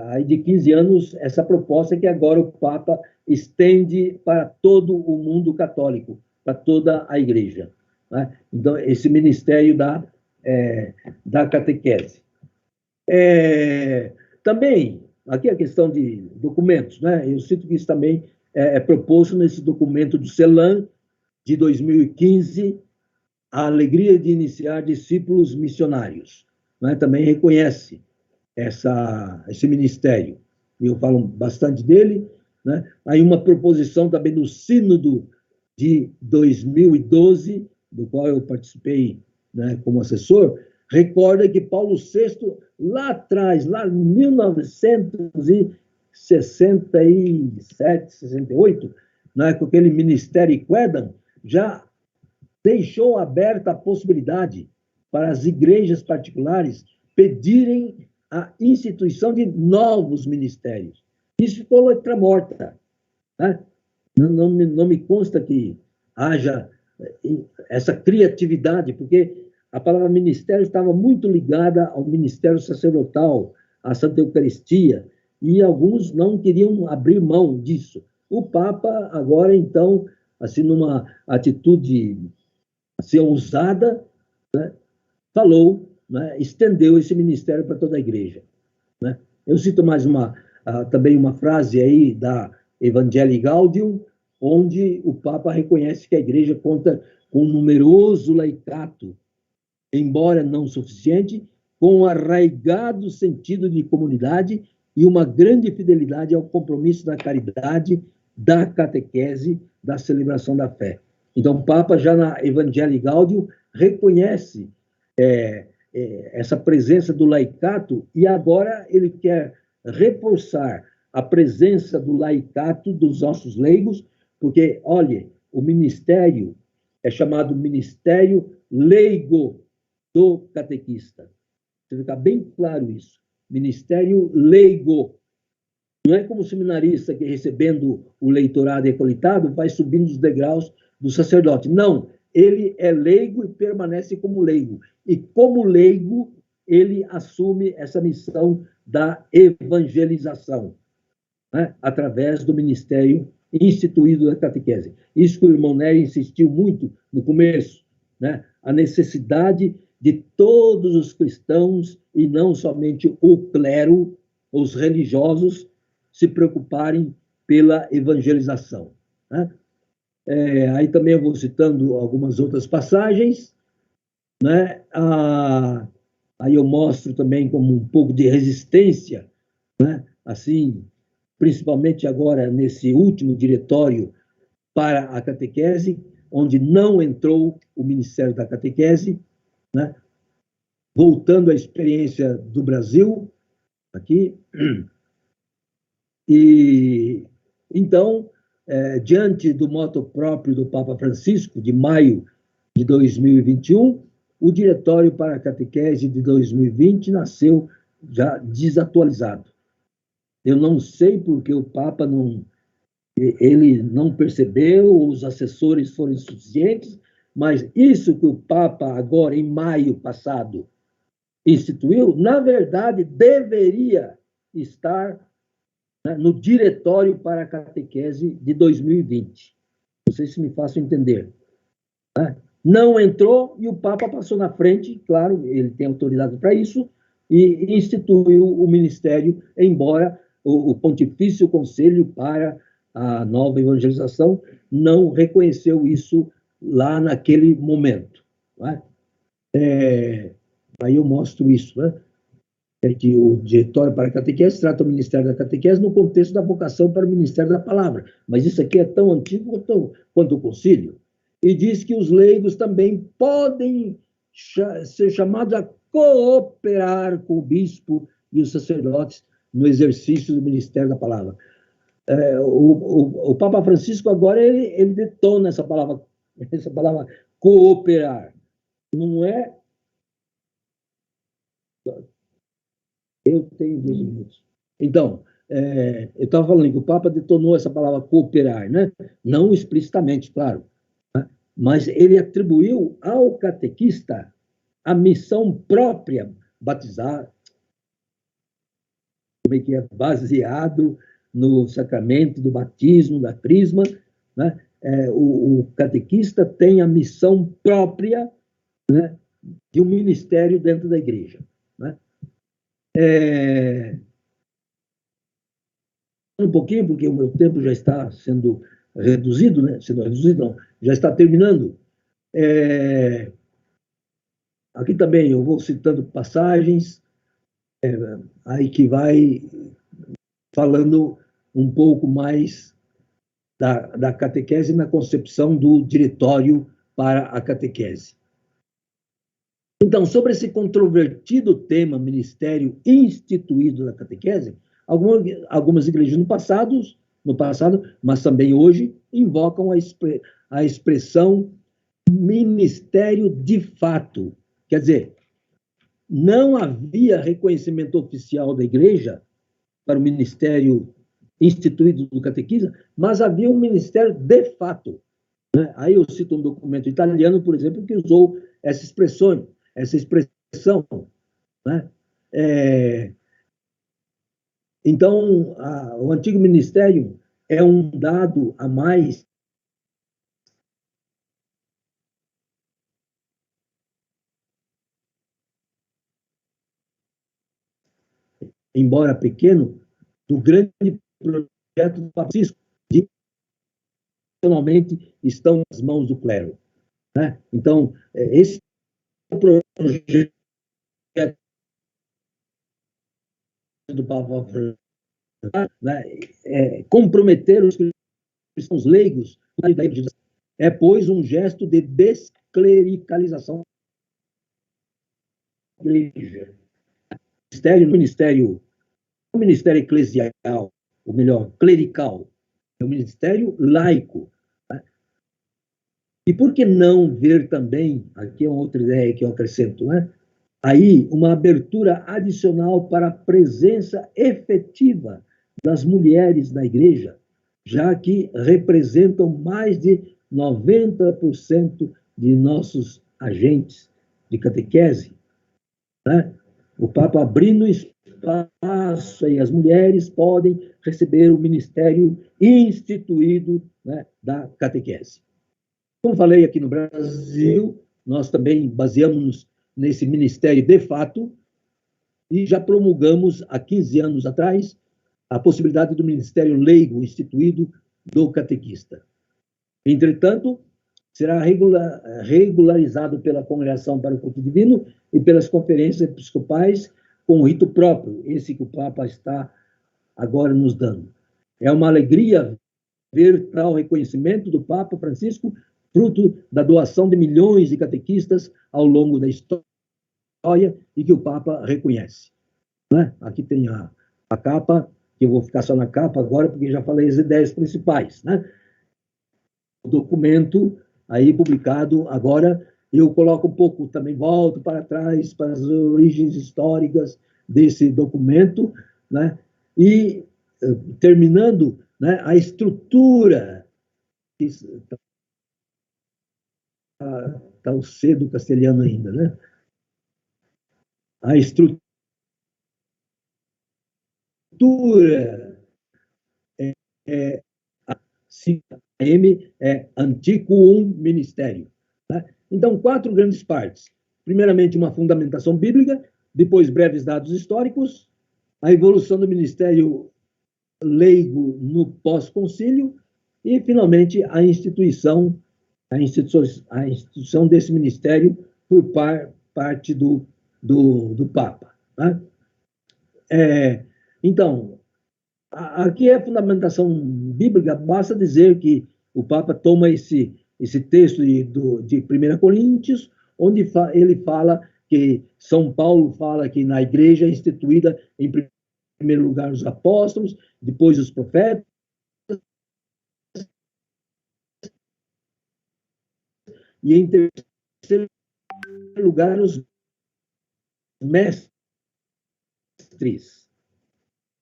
aí de 15 anos essa proposta que agora o Papa estende para todo o mundo católico, para toda a Igreja, né? Então, esse ministério da catequese. Também, aqui a questão de documentos, né? Eu cito que isso também é proposto nesse documento do CELAM, de 2015, a alegria de iniciar discípulos missionários, né? Também reconhece esse ministério. Eu falo bastante dele, né? Aí uma proposição também do Sínodo de 2012, do qual eu participei, né, como assessor, recorda que Paulo VI, lá atrás, lá em 1967, 68, né, com aquele ministério Quedam, já deixou aberta a possibilidade para as igrejas particulares pedirem a instituição de novos ministérios. Isso ficou letra morta, né? Não me consta que haja essa criatividade, porque a palavra ministério estava muito ligada ao ministério sacerdotal, à Santa Eucaristia, e alguns não queriam abrir mão disso. O Papa, agora, então, assim, numa atitude assim, ousada, né, falou, né, estendeu esse ministério para toda a igreja, né? Eu cito mais também uma frase aí da Evangelii Gaudium, onde o Papa reconhece que a igreja conta com um numeroso laicato, embora não suficiente, com um arraigado sentido de comunidade e uma grande fidelidade ao compromisso da caridade, da catequese, da celebração da fé. Então, o Papa, já na Evangelii Gaudium, reconhece essa presença do laicato e agora ele quer reforçar a presença do laicato dos nossos leigos, porque, olha, o ministério é chamado Ministério Leigo do Catequista. Precisa ficar bem claro isso. Ministério Leigo Não é como o seminarista que, recebendo o leitorado e acolitado, vai subindo os degraus do sacerdote. Não, ele é leigo e permanece como leigo. E como leigo, ele assume essa missão da evangelização, né, através do ministério instituído da catequese. Isso que o irmão Nery insistiu muito no começo, né, a necessidade de todos os cristãos, e não somente o clero, os religiosos, se preocuparem pela evangelização, né? Aí também eu vou citando algumas outras passagens, né? Aí eu mostro também como um pouco de resistência, né? Assim, principalmente agora nesse último diretório para a catequese, onde não entrou o Ministério da Catequese, né? Voltando à experiência do Brasil, aqui. E então, diante do moto próprio do Papa Francisco, de maio de 2021, o Diretório para a Catequese de 2020 nasceu já desatualizado. Eu não sei porque o Papa ele não percebeu, os assessores foram insuficientes, mas isso que o Papa, agora em maio passado, instituiu, na verdade, deveria estar, né, no Diretório para a Catequese de 2020. Não sei se me faço entender, né? Não entrou e o Papa passou na frente, claro, ele tem autoridade para isso, e instituiu o ministério, embora o Pontifício Conselho para a Nova Evangelização não reconheceu isso lá naquele momento, né? Aí eu mostro isso, né? Que o Diretório para a Catequese trata o Ministério da Catequese no contexto da vocação para o Ministério da Palavra. Mas isso aqui é tão antigo quanto o Concílio. E diz que os leigos também podem ser chamados a cooperar com o bispo e os sacerdotes no exercício do Ministério da Palavra. O Papa Francisco agora ele detona essa palavra cooperar. Não é... Eu tenho 2 minutos. Então, eu estava falando que o Papa detonou essa palavra cooperar, né? Não explicitamente, claro, né? Mas ele atribuiu ao catequista a missão própria, batizar, como é que é, baseado no sacramento do batismo, da crisma, né? O catequista tem a missão própria, né, de um ministério dentro da igreja, né? Um pouquinho, porque o meu tempo já está sendo reduzido, né? Sendo reduzido, não, já está terminando. Aqui também eu vou citando passagens, aí que vai falando um pouco mais da catequese na concepção do Diretório para a Catequese. Então, sobre esse controvertido tema, ministério instituído da catequese, algumas igrejas no passado, mas também hoje, invocam a expressão ministério de fato. Quer dizer, não havia reconhecimento oficial da igreja para o ministério instituído do catequismo, mas havia um ministério de fato, né? Aí eu cito um documento italiano, por exemplo, que usou essa expressão, né? Então, o antigo ministério é um dado a mais embora pequeno, do grande projeto do Francisco, que finalmente estão nas mãos do clero, né? Então, esse projeto do Papa Francisco, né, comprometer os cristãos leigos, pois, um gesto de desclericalização da igreja. O ministério eclesial, ou melhor, clerical, é um ministério laico, né? E por que não ver também, aqui é uma outra ideia que eu acrescento, né? Aí uma abertura adicional para a presença efetiva das mulheres na igreja, já que representam mais de 90% de nossos agentes de catequese, né? O Papa abrindo espaço e as mulheres podem receber o ministério instituído, né, da catequese. Como falei aqui no Brasil, nós também baseamos nesse ministério de fato e já promulgamos há 15 anos atrás a possibilidade do ministério leigo instituído do catequista. Entretanto, será regularizado pela Congregação para o Culto Divino e pelas conferências episcopais com rito próprio, esse que o Papa está agora nos dando. É uma alegria ver tal reconhecimento do Papa Francisco, fruto da doação de milhões de catequistas ao longo da história e que o Papa reconhece. Né? Aqui tem a capa, que eu vou ficar só na capa agora, porque já falei as ideias principais. Né? O documento aí publicado agora, eu coloco um pouco, também volto para trás, para as origens históricas desse documento, né? E terminando, né, a estrutura, está o C do castelhano ainda, né? A estrutura M é Antiquum Ministério. Né? Então, 4 grandes partes. Primeiramente, uma fundamentação bíblica, depois breves dados históricos, a evolução do ministério leigo no pós-concílio e, finalmente, a instituição desse ministério por parte do Papa. Né? Então, aqui é a fundamentação bíblica, basta dizer que o Papa toma esse texto de 1 Coríntios, onde ele fala que São Paulo fala que na igreja é instituída, em primeiro lugar, os apóstolos, depois os profetas, e em terceiro lugar, os mestres.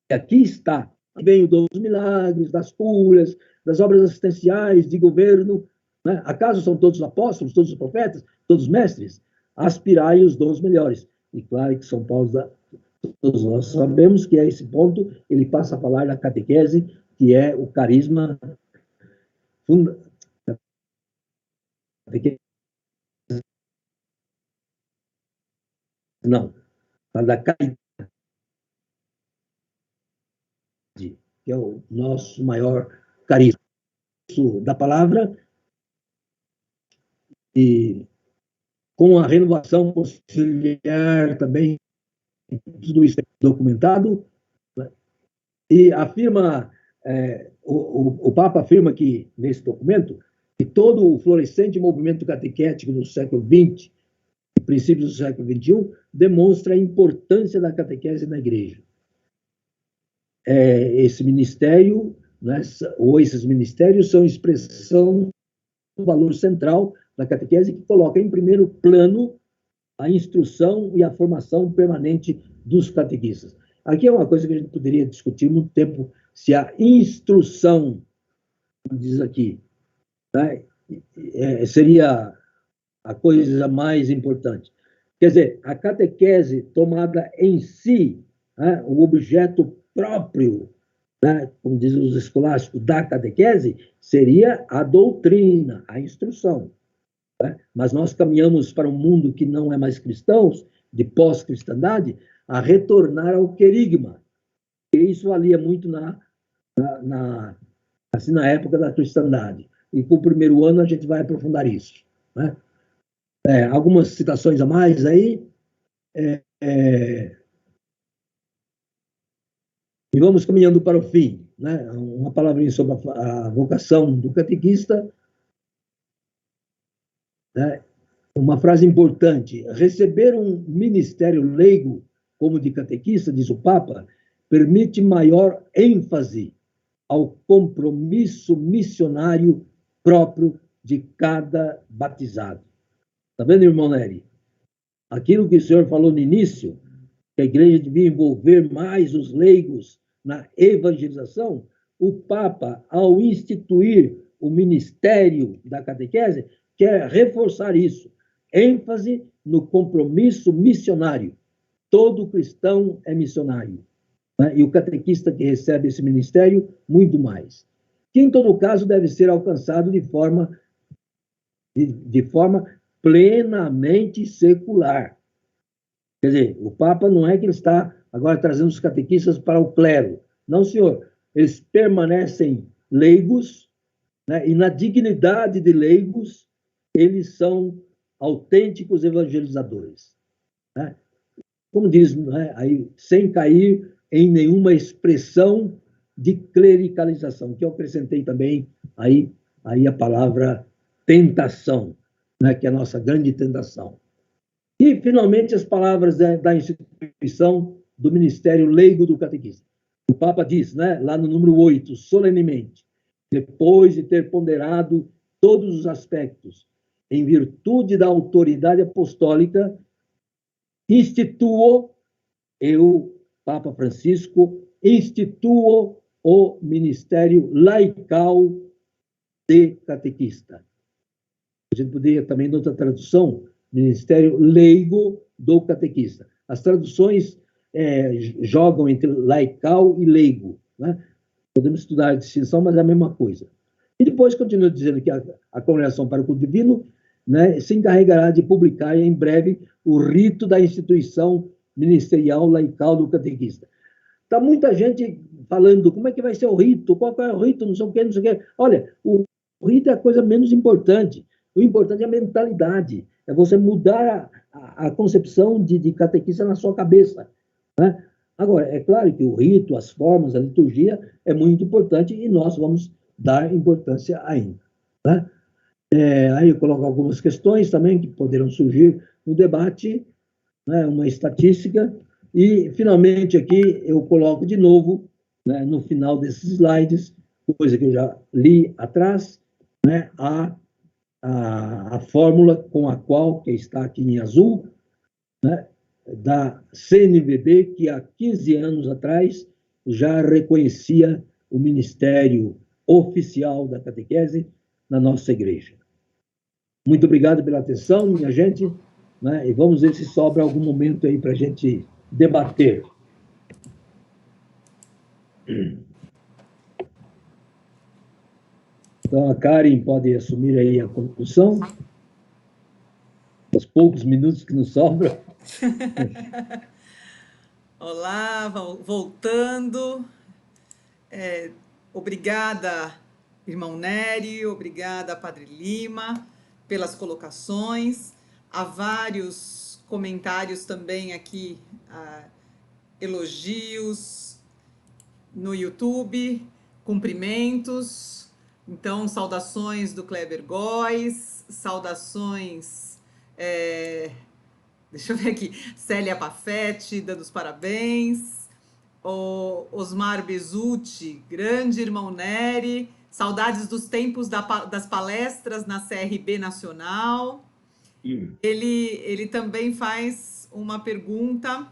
E aqui está, vem o dom dos milagres, das curas, das obras assistenciais, de governo. Né? Acaso são todos apóstolos, todos os profetas, todos mestres? Aspirai os dons melhores. E claro que São Paulo, todos nós sabemos que a esse ponto ele passa a falar da catequese, que é o carisma não, da caridade, que é o nosso maior carisma da palavra, e com a renovação conciliar também, tudo isso é documentado, né? E afirma, o Papa afirma que, nesse documento, que todo o florescente movimento catequético do século XX e princípios do século XXI demonstra a importância da catequese na igreja. Esse ministério, né, ou esses ministérios, são expressão do valor central da catequese, que coloca em primeiro plano a instrução e a formação permanente dos catequistas. Aqui é uma coisa que a gente poderia discutir muito tempo, se a instrução, diz aqui, né, seria a coisa mais importante. Quer dizer, a catequese tomada em si, né, o objeto próprio, né, como dizem os escolásticos, da catequese, seria a doutrina, a instrução. Né? Mas nós caminhamos para um mundo que não é mais cristão, de pós-cristandade, a retornar ao querigma. E isso valia muito assim, na época da cristandade. E com o primeiro ano a gente vai aprofundar isso. Né? Algumas citações a mais aí. E vamos caminhando para o fim. Né? Uma palavrinha sobre a vocação do catequista. Né? Uma frase importante: receber um ministério leigo como de catequista, diz o Papa, permite maior ênfase ao compromisso missionário próprio de cada batizado. Está vendo, irmão Nery? Aquilo que o senhor falou no início, que a igreja devia envolver mais os leigos na evangelização, o Papa, ao instituir o ministério da catequese, quer reforçar isso. ênfase no compromisso missionário. Todo cristão é missionário, né? E o catequista que recebe esse ministério, muito mais. Que, em todo caso, deve ser alcançado de forma plenamente secular. Quer dizer, o Papa não é que ele está agora trazendo os catequistas para o clero. Não, senhor. Eles permanecem leigos, né? E na dignidade de leigos, eles são autênticos evangelizadores, né? Como diz, né? Aí, sem cair em nenhuma expressão de clericalização, que eu acrescentei também aí a palavra tentação, né? Que é a nossa grande tentação. E, finalmente, as palavras da instituição do Ministério Leigo do Catequista. O Papa diz, né, lá no número 8, solenemente, depois de ter ponderado todos os aspectos, em virtude da autoridade apostólica, eu, Papa Francisco, instituo o Ministério Laical de Catequista. A gente poderia também, noutra tradução, Ministério Leigo do Catequista. As traduções jogam entre laical e leigo, né? Podemos estudar a distinção, mas é a mesma coisa. E depois continua dizendo que a Congregação para o Culto Divino, né, se encarregará de publicar em breve o rito da instituição ministerial laical do catequista. Está muita gente falando como é que vai ser o rito, qual é o rito, não sei o quê, não sei o quê. Olha, o rito é a coisa menos importante. O importante é a mentalidade, é você mudar a concepção de catequista na sua cabeça, né? Agora, é claro que o rito, as formas, a liturgia é muito importante e nós vamos dar importância ainda, né? Aí eu coloco algumas questões também que poderão surgir no debate, né, uma estatística, e, finalmente, aqui eu coloco de novo, né, no final desses slides, coisa que eu já li atrás, né, a fórmula com a qual, que está aqui em azul, né, da CNBB, que há 15 anos atrás já reconhecia o ministério oficial da catequese na nossa igreja. Muito obrigado pela atenção, minha gente, né, e vamos ver se sobra algum momento aí para a gente debater. Então, a Karen pode assumir aí a condução, os poucos minutos que nos sobram. Olá, voltando. Obrigada, irmão Nery, obrigada, Padre Lima, pelas colocações. Há vários comentários também aqui, elogios no YouTube, cumprimentos. Então, saudações do Kleber Góes, saudações, deixa eu ver aqui, Célia Pafetti, dando os parabéns, o Osmar Bezutti, grande irmão Nery, saudades dos tempos das palestras na CRB Nacional. Ele também faz uma pergunta,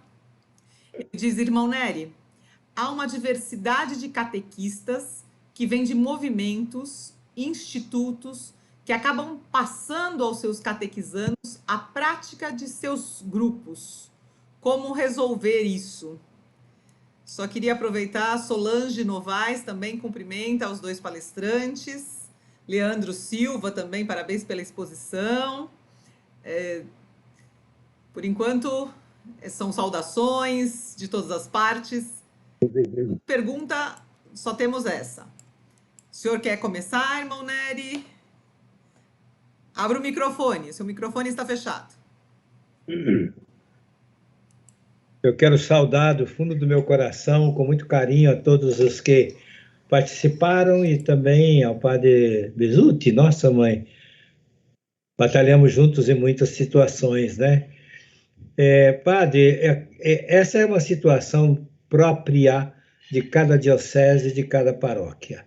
ele diz, irmão Nery, há uma diversidade de catequistas que vem de movimentos, institutos, que acabam passando aos seus catequizandos a prática de seus grupos. Como resolver isso? Só queria aproveitar, Solange Novaes também cumprimenta os dois palestrantes, Leandro Silva também, parabéns pela exposição. Por enquanto, são saudações de todas as partes. Pergunta, só temos essa. O senhor quer começar, irmão Nery? Abra o microfone, seu microfone está fechado. Eu quero saudar do fundo do meu coração, com muito carinho, a todos os que participaram e também ao Padre Bezutti, nossa mãe. Batalhamos juntos em muitas situações, né? Padre, essa é uma situação própria de cada diocese, de cada paróquia.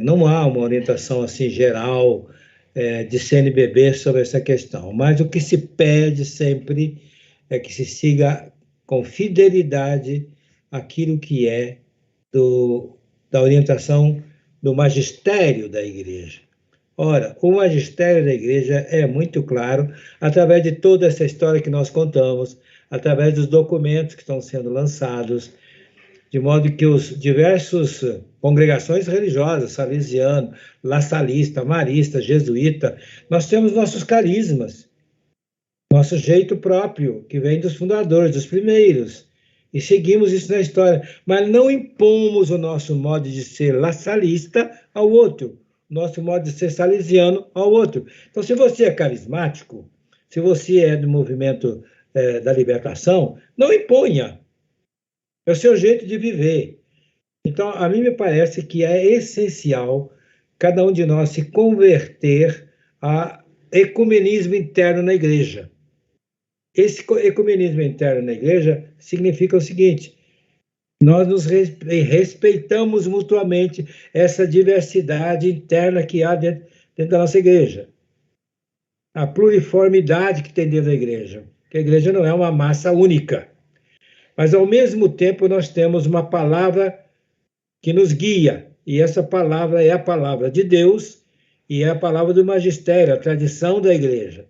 Não há uma orientação assim geral de CNBB sobre essa questão, mas o que se pede sempre é que se siga com fidelidade aquilo que é da orientação do magistério da igreja. Ora, o magistério da igreja é muito claro através de toda essa história que nós contamos, através dos documentos que estão sendo lançados, de modo que os diversos congregações religiosas, salesiano, la salista, marista, jesuíta, nós temos nossos carismas, nosso jeito próprio, que vem dos fundadores, dos primeiros, e seguimos isso na história, mas não impomos o nosso modo de ser la salista ao outro, nosso modo de ser salesiano ao outro. Então, se você é carismático, se você é do movimento da libertação, não imponha. É o seu jeito de viver. Então, a mim me parece que é essencial cada um de nós se converter a ecumenismo interno na igreja. Esse ecumenismo interno na igreja significa o seguinte: nós nos respeitamos mutuamente essa diversidade interna que há dentro da nossa igreja. A pluriformidade que tem dentro da igreja. Que a igreja não é uma massa única. Mas, ao mesmo tempo, nós temos uma palavra que nos guia, e essa palavra é a palavra de Deus e é a palavra do magistério, a tradição da igreja.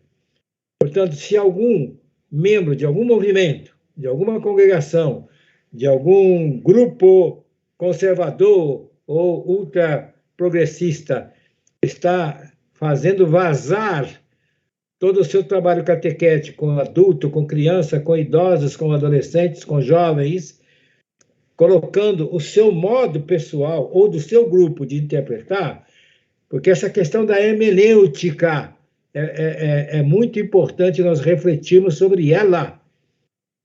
Portanto, se algum membro de algum movimento, de alguma congregação, de algum grupo conservador ou ultra-progressista está fazendo vazar todo o seu trabalho catequético com adulto, com criança, com idosos, com adolescentes, com jovens, colocando o seu modo pessoal ou do seu grupo de interpretar, porque essa questão da hermenêutica é muito importante nós refletirmos sobre ela.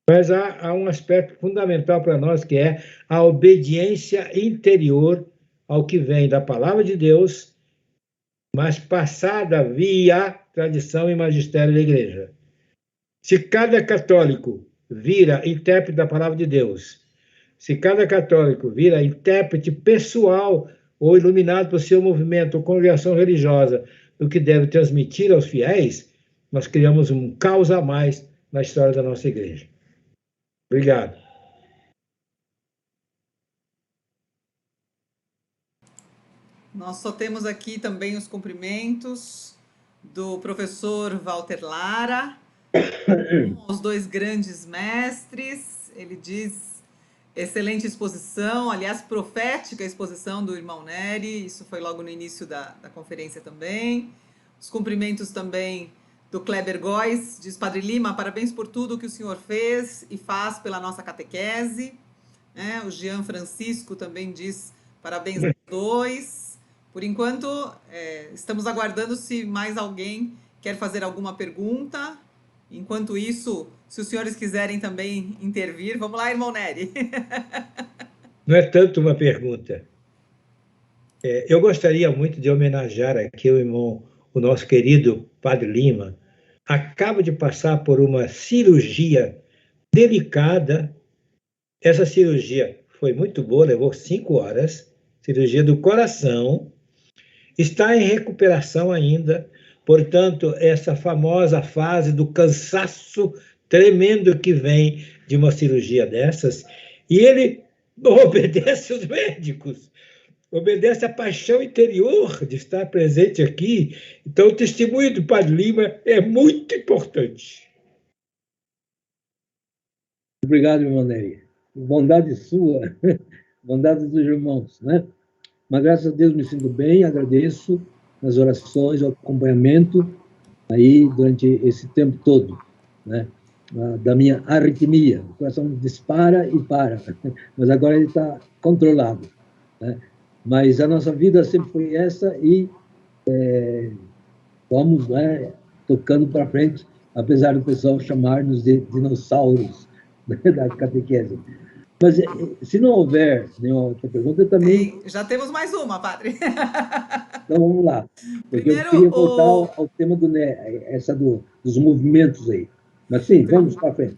Mas há um aspecto fundamental para nós, que é a obediência interior ao que vem da palavra de Deus, mas passada via tradição e magistério da igreja. Se cada católico vira intérprete da palavra de Deus, se cada católico vira intérprete pessoal ou iluminado por seu movimento ou congregação religiosa do que deve transmitir aos fiéis, nós criamos um caos a mais na história da nossa igreja. Obrigado. Nós só temos aqui também os cumprimentos do professor Walter Lara, os dois grandes mestres. Ele diz: excelente exposição, aliás, profética exposição do irmão Nery, isso foi logo no início da conferência também. Os cumprimentos também do Kleber Góes, diz: Padre Lima, parabéns por tudo que o senhor fez e faz pela nossa catequese. O Jean Francisco também diz: parabéns aos dois. Por enquanto, estamos aguardando se mais alguém quer fazer alguma pergunta. Enquanto isso, se os senhores quiserem também intervir, vamos lá, irmão Nery. Não é tanto uma pergunta. Eu gostaria muito de homenagear aqui o irmão, o nosso querido Padre Lima. Acaba de passar por uma cirurgia delicada. Essa cirurgia foi muito boa, levou 5 horas, cirurgia do coração. Está em recuperação ainda, portanto, essa famosa fase do cansaço tremendo que vem de uma cirurgia dessas, e ele obedece os médicos, obedece a paixão interior de estar presente aqui. Então, o testemunho do Padre Lima é muito importante. Obrigado, irmão Nery. Bondade sua, bondade dos irmãos, né? Mas, graças a Deus, me sinto bem, agradeço as orações, o acompanhamento aí durante esse tempo todo, né? Da minha arritmia. O coração dispara e para, mas agora ele está controlado, né? Mas a nossa vida sempre foi essa e vamos, né, tocando para frente, apesar do pessoal chamar-nos de dinossauros da catequese. Mas se não houver nenhuma outra pergunta, eu também... Já temos mais uma, padre. Então vamos lá. Porque eu queria voltar ao tema dos movimentos aí. Mas sim, vamos para frente.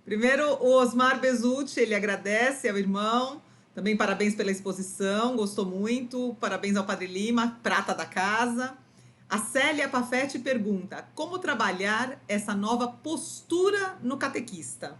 Primeiro, o Osmar Bezutti, ele agradece ao irmão. Também parabéns pela exposição, gostou muito. Parabéns ao Padre Lima, prata da casa. A Célia Pafetti pergunta: como trabalhar essa nova postura no catequista?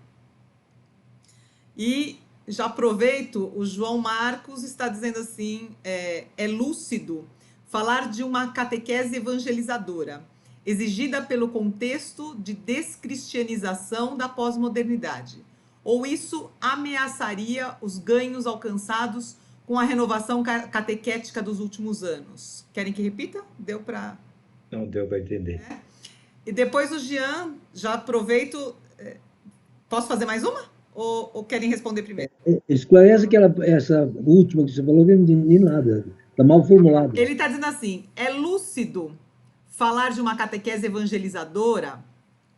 E Já aproveito, o João Marcos está dizendo assim: é lúcido falar de uma catequese evangelizadora, exigida pelo contexto de descristianização da pós-modernidade. Ou isso ameaçaria os ganhos alcançados com a renovação catequética dos últimos anos? Querem que repita? Deu para. Não deu para entender. E depois o Jean, já aproveito. Posso fazer mais uma? Ou querem responder primeiro? Esclarece essa última que você falou, que eu não entendi nada. Está mal formulado. Ele está dizendo assim: é lúcido falar de uma catequese evangelizadora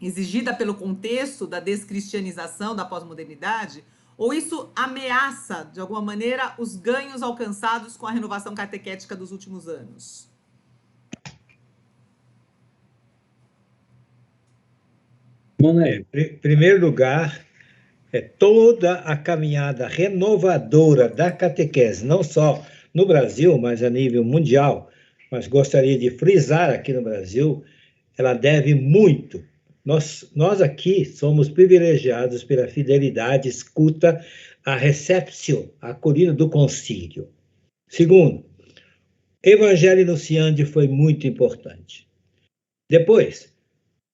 exigida pelo contexto da descristianização da pós-modernidade? Ou isso ameaça, de alguma maneira, os ganhos alcançados com a renovação catequética dos últimos anos? Em primeiro lugar, toda a caminhada renovadora da catequese, não só no Brasil, mas a nível mundial, mas gostaria de frisar aqui no Brasil, ela deve muito. Nós aqui somos privilegiados pela fidelidade, escuta, a recepção, a acolhida do concílio. Segundo, Evangelho Enunciandi foi muito importante. Depois,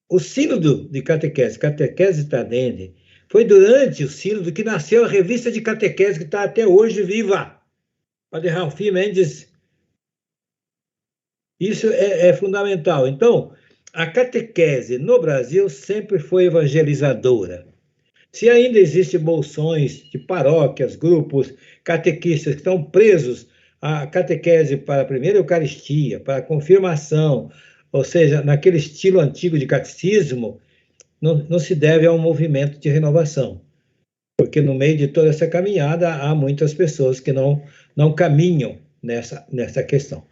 o sínodo de catequese, Catequese Tradendae, foi durante o sínodo que nasceu a revista de catequese que está até hoje viva. Padre Ralphi Mendes. Isso é fundamental. Então, a catequese no Brasil sempre foi evangelizadora. Se ainda existem bolsões de paróquias, grupos, catequistas que estão presos à catequese para a primeira Eucaristia, para a confirmação, ou seja, naquele estilo antigo de catecismo, não se deve a um movimento de renovação. Porque no meio de toda essa caminhada há muitas pessoas que não caminham nessa questão.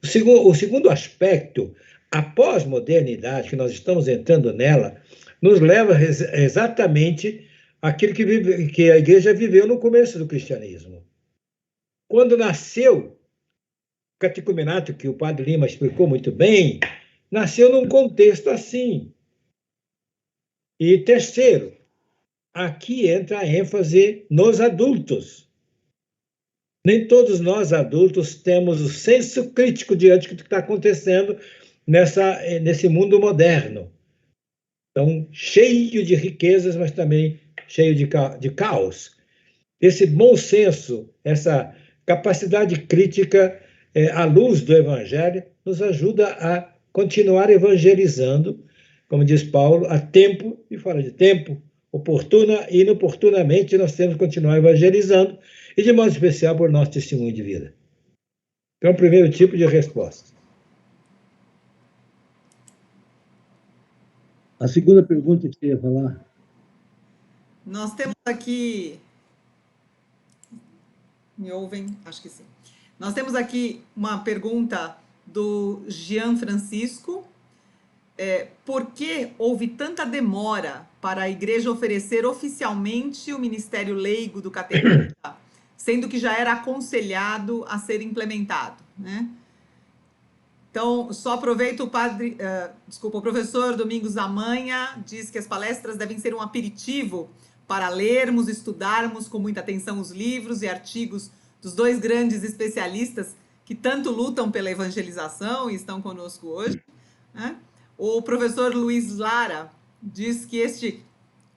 O segundo aspecto, a pós-modernidade, que nós estamos entrando nela, nos leva exatamente àquilo que a igreja viveu no começo do cristianismo. Quando nasceu o catecumenato, que o padre Lima explicou muito bem, nasceu num contexto assim. E terceiro, aqui entra a ênfase nos adultos. Nem todos nós adultos temos o senso crítico diante do que está acontecendo nesse mundo moderno. Então, cheio de riquezas, mas também cheio de caos. Esse bom senso, essa capacidade crítica à luz do Evangelho, nos ajuda a continuar evangelizando, como diz Paulo, a tempo e fora de tempo, oportuna e inoportunamente, nós temos que continuar evangelizando, e de modo especial por nosso testemunho de vida. Então, o primeiro tipo de resposta. A segunda pergunta que você ia falar. Nós temos aqui... Me ouvem? Acho que sim. Nós temos aqui uma pergunta do Jean Francisco. Por que houve tanta demora para a igreja oferecer oficialmente o ministério leigo do catequista, sendo que já era aconselhado a ser implementado, né? Então, só aproveito o professor Domingos Amanha diz que as palestras devem ser um aperitivo para lermos, estudarmos com muita atenção os livros e artigos dos dois grandes especialistas que tanto lutam pela evangelização e estão conosco hoje, né? O professor Luiz Lara diz que este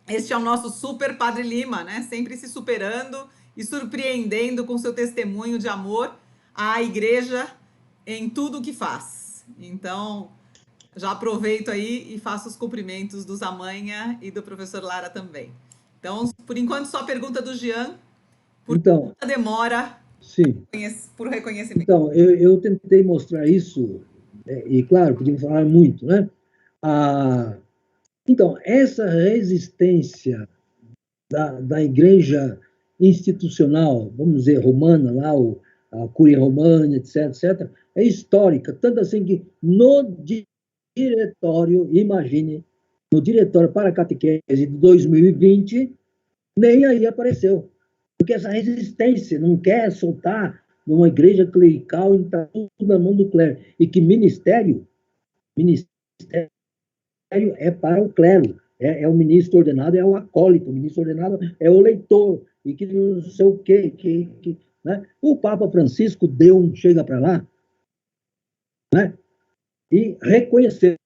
é o nosso super Padre Lima, né? Sempre se superando e surpreendendo com seu testemunho de amor à igreja em tudo o que faz. Então, já aproveito aí e faço os cumprimentos do Zamanha e do professor Lara também. Então, por enquanto, só a pergunta do Jean. Por que demora por reconhecimento? Então, eu tentei mostrar isso, e claro, podíamos falar muito, né? Então, essa resistência da igreja institucional, vamos dizer, romana, lá, a Cúria Romana, etc., é histórica, tanto assim que no diretório, imagine, no diretório para a catequese de 2020, nem aí apareceu. Porque essa resistência não quer soltar numa igreja clerical e está tudo na mão do clero. E que ministério é para o clero. É o ministro ordenado, é o acólito. O ministro ordenado é o leitor. e que não sei o quê, né? O Papa Francisco deu um chega para lá, né? E reconheceu,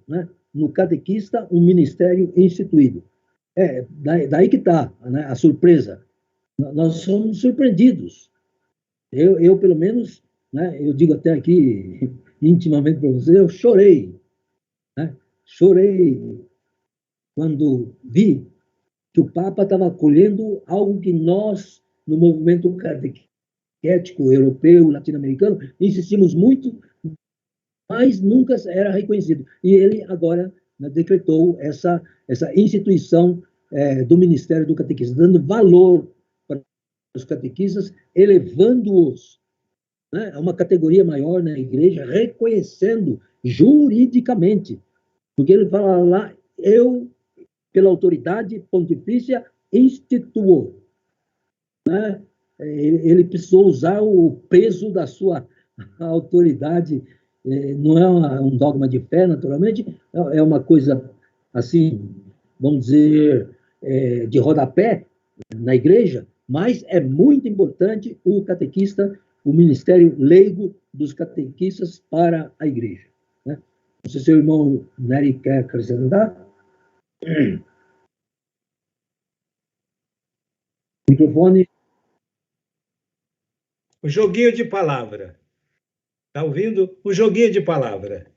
né, no catequista um ministério instituído. Daí que está, né, a surpresa. Nós somos surpreendidos. Eu pelo menos, né, eu digo até aqui intimamente para você, eu chorei, né? Chorei quando vi que o Papa estava acolhendo algo que nós, no movimento catequético europeu, latino-americano, insistimos muito, mas nunca era reconhecido. E ele agora, né, decretou essa instituição do Ministério do Catequismo, dando valor para os catequistas, elevando-os, né, a uma categoria maior na igreja, reconhecendo juridicamente. Porque ele fala lá, eu, pela autoridade pontifícia, instituo. Né? Ele precisou usar o peso da sua autoridade. Não é um dogma de fé, naturalmente, é uma coisa, assim, vamos dizer, de rodapé na igreja, mas é muito importante o catequista, o ministério leigo dos catequistas para a igreja. Né? Não sei se o irmão Nery quer acrescentar. Microfone. O joguinho de palavra. Está ouvindo? O joguinho de palavra.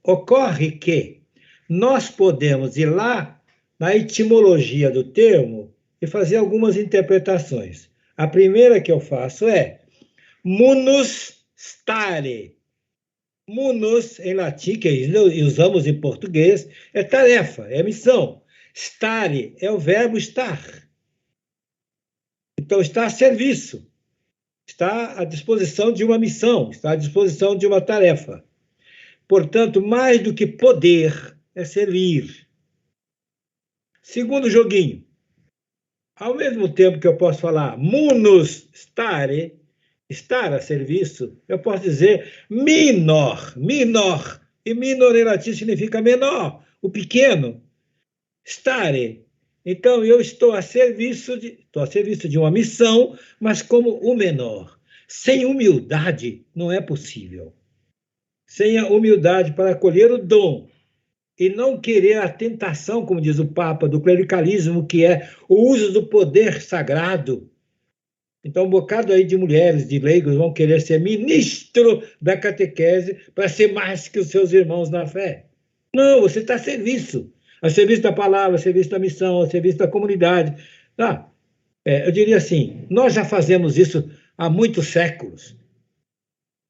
Ocorre que nós podemos ir lá na etimologia do termo e fazer algumas interpretações. A primeira que eu faço é munus stare. Munus, em latim, que usamos em português, é tarefa, é missão. Stare é o verbo estar. Então, está a serviço. Está à disposição de uma missão, está à disposição de uma tarefa. Portanto, mais do que poder, é servir. Segundo joguinho. Ao mesmo tempo que eu posso falar munus stare, estar a serviço, eu posso dizer minor. E minor em latim significa menor, o pequeno. Stare. Então, eu estou a serviço de uma missão, mas como o menor. Sem humildade, não é possível. Sem a humildade para acolher o dom e não querer a tentação, como diz o Papa, do clericalismo, que é o uso do poder sagrado. Então, um bocado aí de mulheres, de leigos, vão querer ser ministro da catequese para ser mais que os seus irmãos na fé. Não, você está a serviço da palavra, a serviço da missão, a serviço da comunidade. Eu diria assim, nós já fazemos isso há muitos séculos.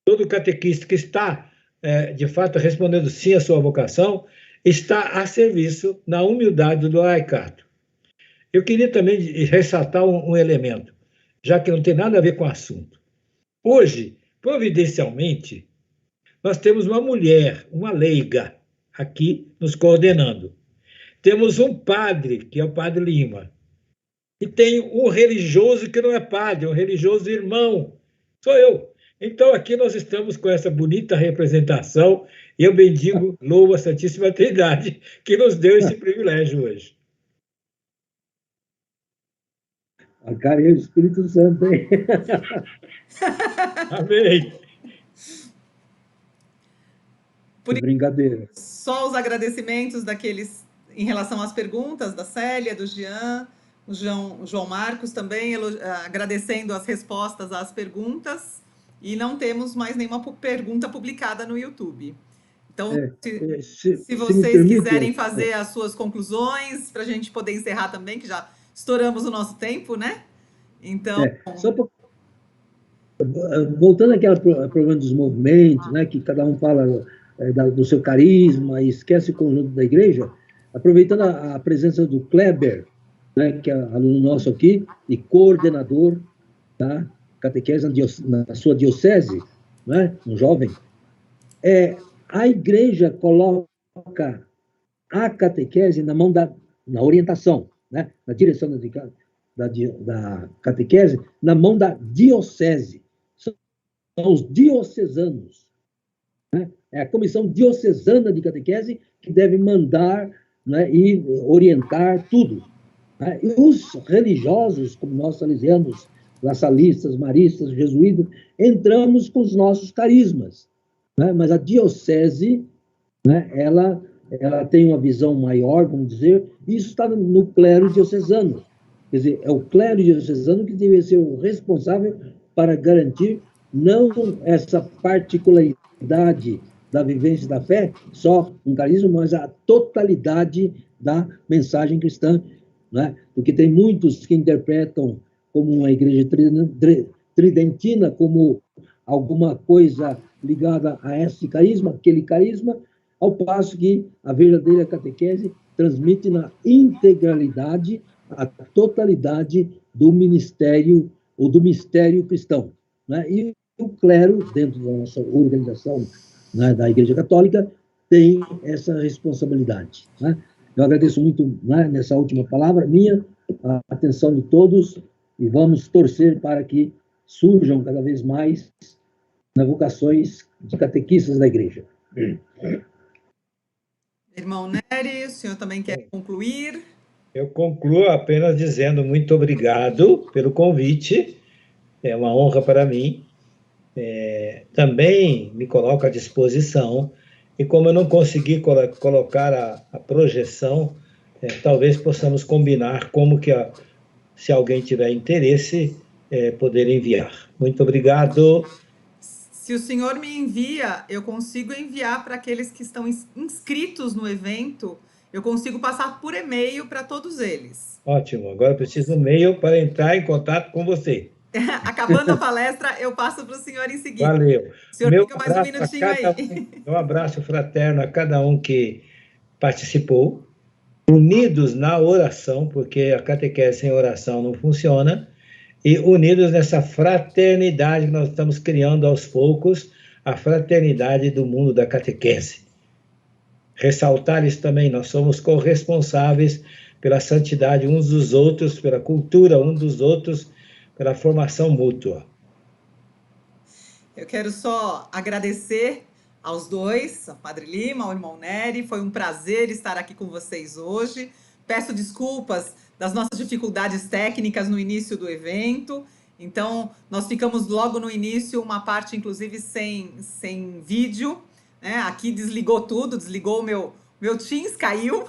Todo catequista que está, de fato, respondendo sim à sua vocação, está a serviço na humildade do laicato. Eu queria também ressaltar um elemento, já que não tem nada a ver com o assunto. Hoje, providencialmente, nós temos uma mulher, uma leiga, aqui nos coordenando. Temos um padre, que é o padre Lima, e tem um religioso que não é padre, um religioso irmão, sou eu. Então, aqui nós estamos com essa bonita representação, e eu bendigo, louvo a Santíssima Trindade, que nos deu esse privilégio hoje. A cara é o Espírito Santo, hein? Amém. Brincadeira. Só os agradecimentos daqueles em relação às perguntas da Célia, do Jean, o João Marcos também agradecendo as respostas às perguntas, e não temos mais nenhuma pergunta publicada no YouTube. Então, se vocês quiserem fazer as suas conclusões, para a gente poder encerrar também, que já estouramos o nosso tempo, né? Então... Voltando àquela problema dos movimentos, né, que cada um fala do seu carisma e esquece o conjunto da igreja, aproveitando a presença do Kleber, né, que é aluno nosso aqui, e coordenador da catequese na sua diocese, né, um jovem, a igreja coloca a catequese na mão na orientação, né, na direção da catequese, na mão da diocese. São os diocesanos. Né? É a comissão diocesana de catequese que deve mandar, né, e orientar tudo. né? E os religiosos, como nós salesianos, laçalistas, maristas, jesuítas, entramos com os nossos carismas, né? Mas a diocese, né, ela tem uma visão maior, vamos dizer, e isso está no clero diocesano. Quer dizer, é o clero diocesano que deve ser o responsável para garantir não essa particularidade da vivência da fé, só um carisma, mas a totalidade da mensagem cristã, né? Porque tem muitos que interpretam como uma igreja tridentina, como alguma coisa ligada a esse carisma, aquele carisma, ao passo que a verdadeira catequese transmite na integralidade a totalidade do ministério, ou do mistério cristão, né? E o clero, dentro da nossa organização, né, da Igreja Católica, tem essa responsabilidade, né? Eu agradeço muito, né, nessa última palavra minha, a atenção de todos, e vamos torcer para que surjam cada vez mais vocações de catequistas da Igreja. Irmão Nery, o senhor também quer concluir? Eu concluo apenas dizendo muito obrigado pelo convite, é uma honra para mim. Também me coloco à disposição, e como eu não consegui colocar a projeção, talvez possamos combinar como que, se alguém tiver interesse, poder enviar. Muito obrigado. Se o senhor me envia, eu consigo enviar para aqueles que estão inscritos no evento, eu consigo passar por e-mail para todos eles. Ótimo, agora eu preciso do e-mail para entrar em contato com você. Acabando a palestra, eu passo para o senhor em seguida. Valeu. O senhor fica mais um minutinho aí. Um abraço fraterno a cada um que participou, unidos na oração, porque a catequese sem oração não funciona, e unidos nessa fraternidade que nós estamos criando aos poucos, a fraternidade do mundo da catequese. Ressaltar isso também, nós somos corresponsáveis pela santidade uns dos outros, pela cultura uns dos outros, pela formação mútua. Eu quero só agradecer aos dois, ao Padre Lima, ao irmão Nery, foi um prazer estar aqui com vocês hoje. Peço desculpas das nossas dificuldades técnicas no início do evento, então nós ficamos logo no início, uma parte inclusive sem vídeo, né? Aqui desligou tudo, desligou o meu Teams, caiu.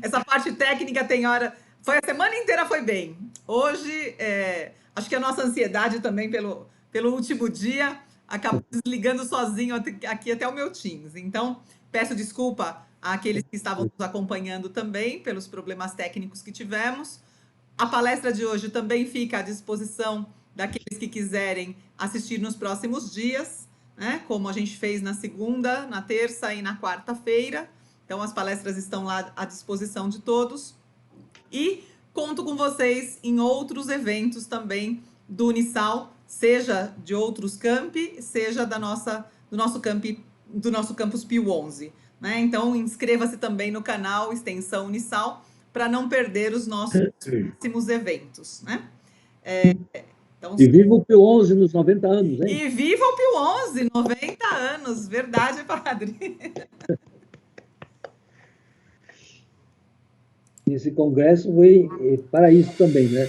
Essa parte técnica tem hora... Foi a semana inteira, foi bem. Hoje, acho que a nossa ansiedade também pelo último dia acabou desligando sozinho aqui até o meu Teams. Então, peço desculpa àqueles que estavam nos acompanhando também pelos problemas técnicos que tivemos. A palestra de hoje também fica à disposição daqueles que quiserem assistir nos próximos dias, né? Como a gente fez na segunda, na terça e na quarta-feira. Então, as palestras estão lá à disposição de todos. E conto com vocês em outros eventos também do Unisal, seja de outros campi, seja do nosso Campus Pio XI, né? Então, inscreva-se também no canal Extensão Unisal para não perder os nossos próximos eventos, né? Então, e viva o Pio XI nos 90 anos, hein? E viva o Pio XI, 90 anos, verdade, padre? Esse congresso foi para isso também, né?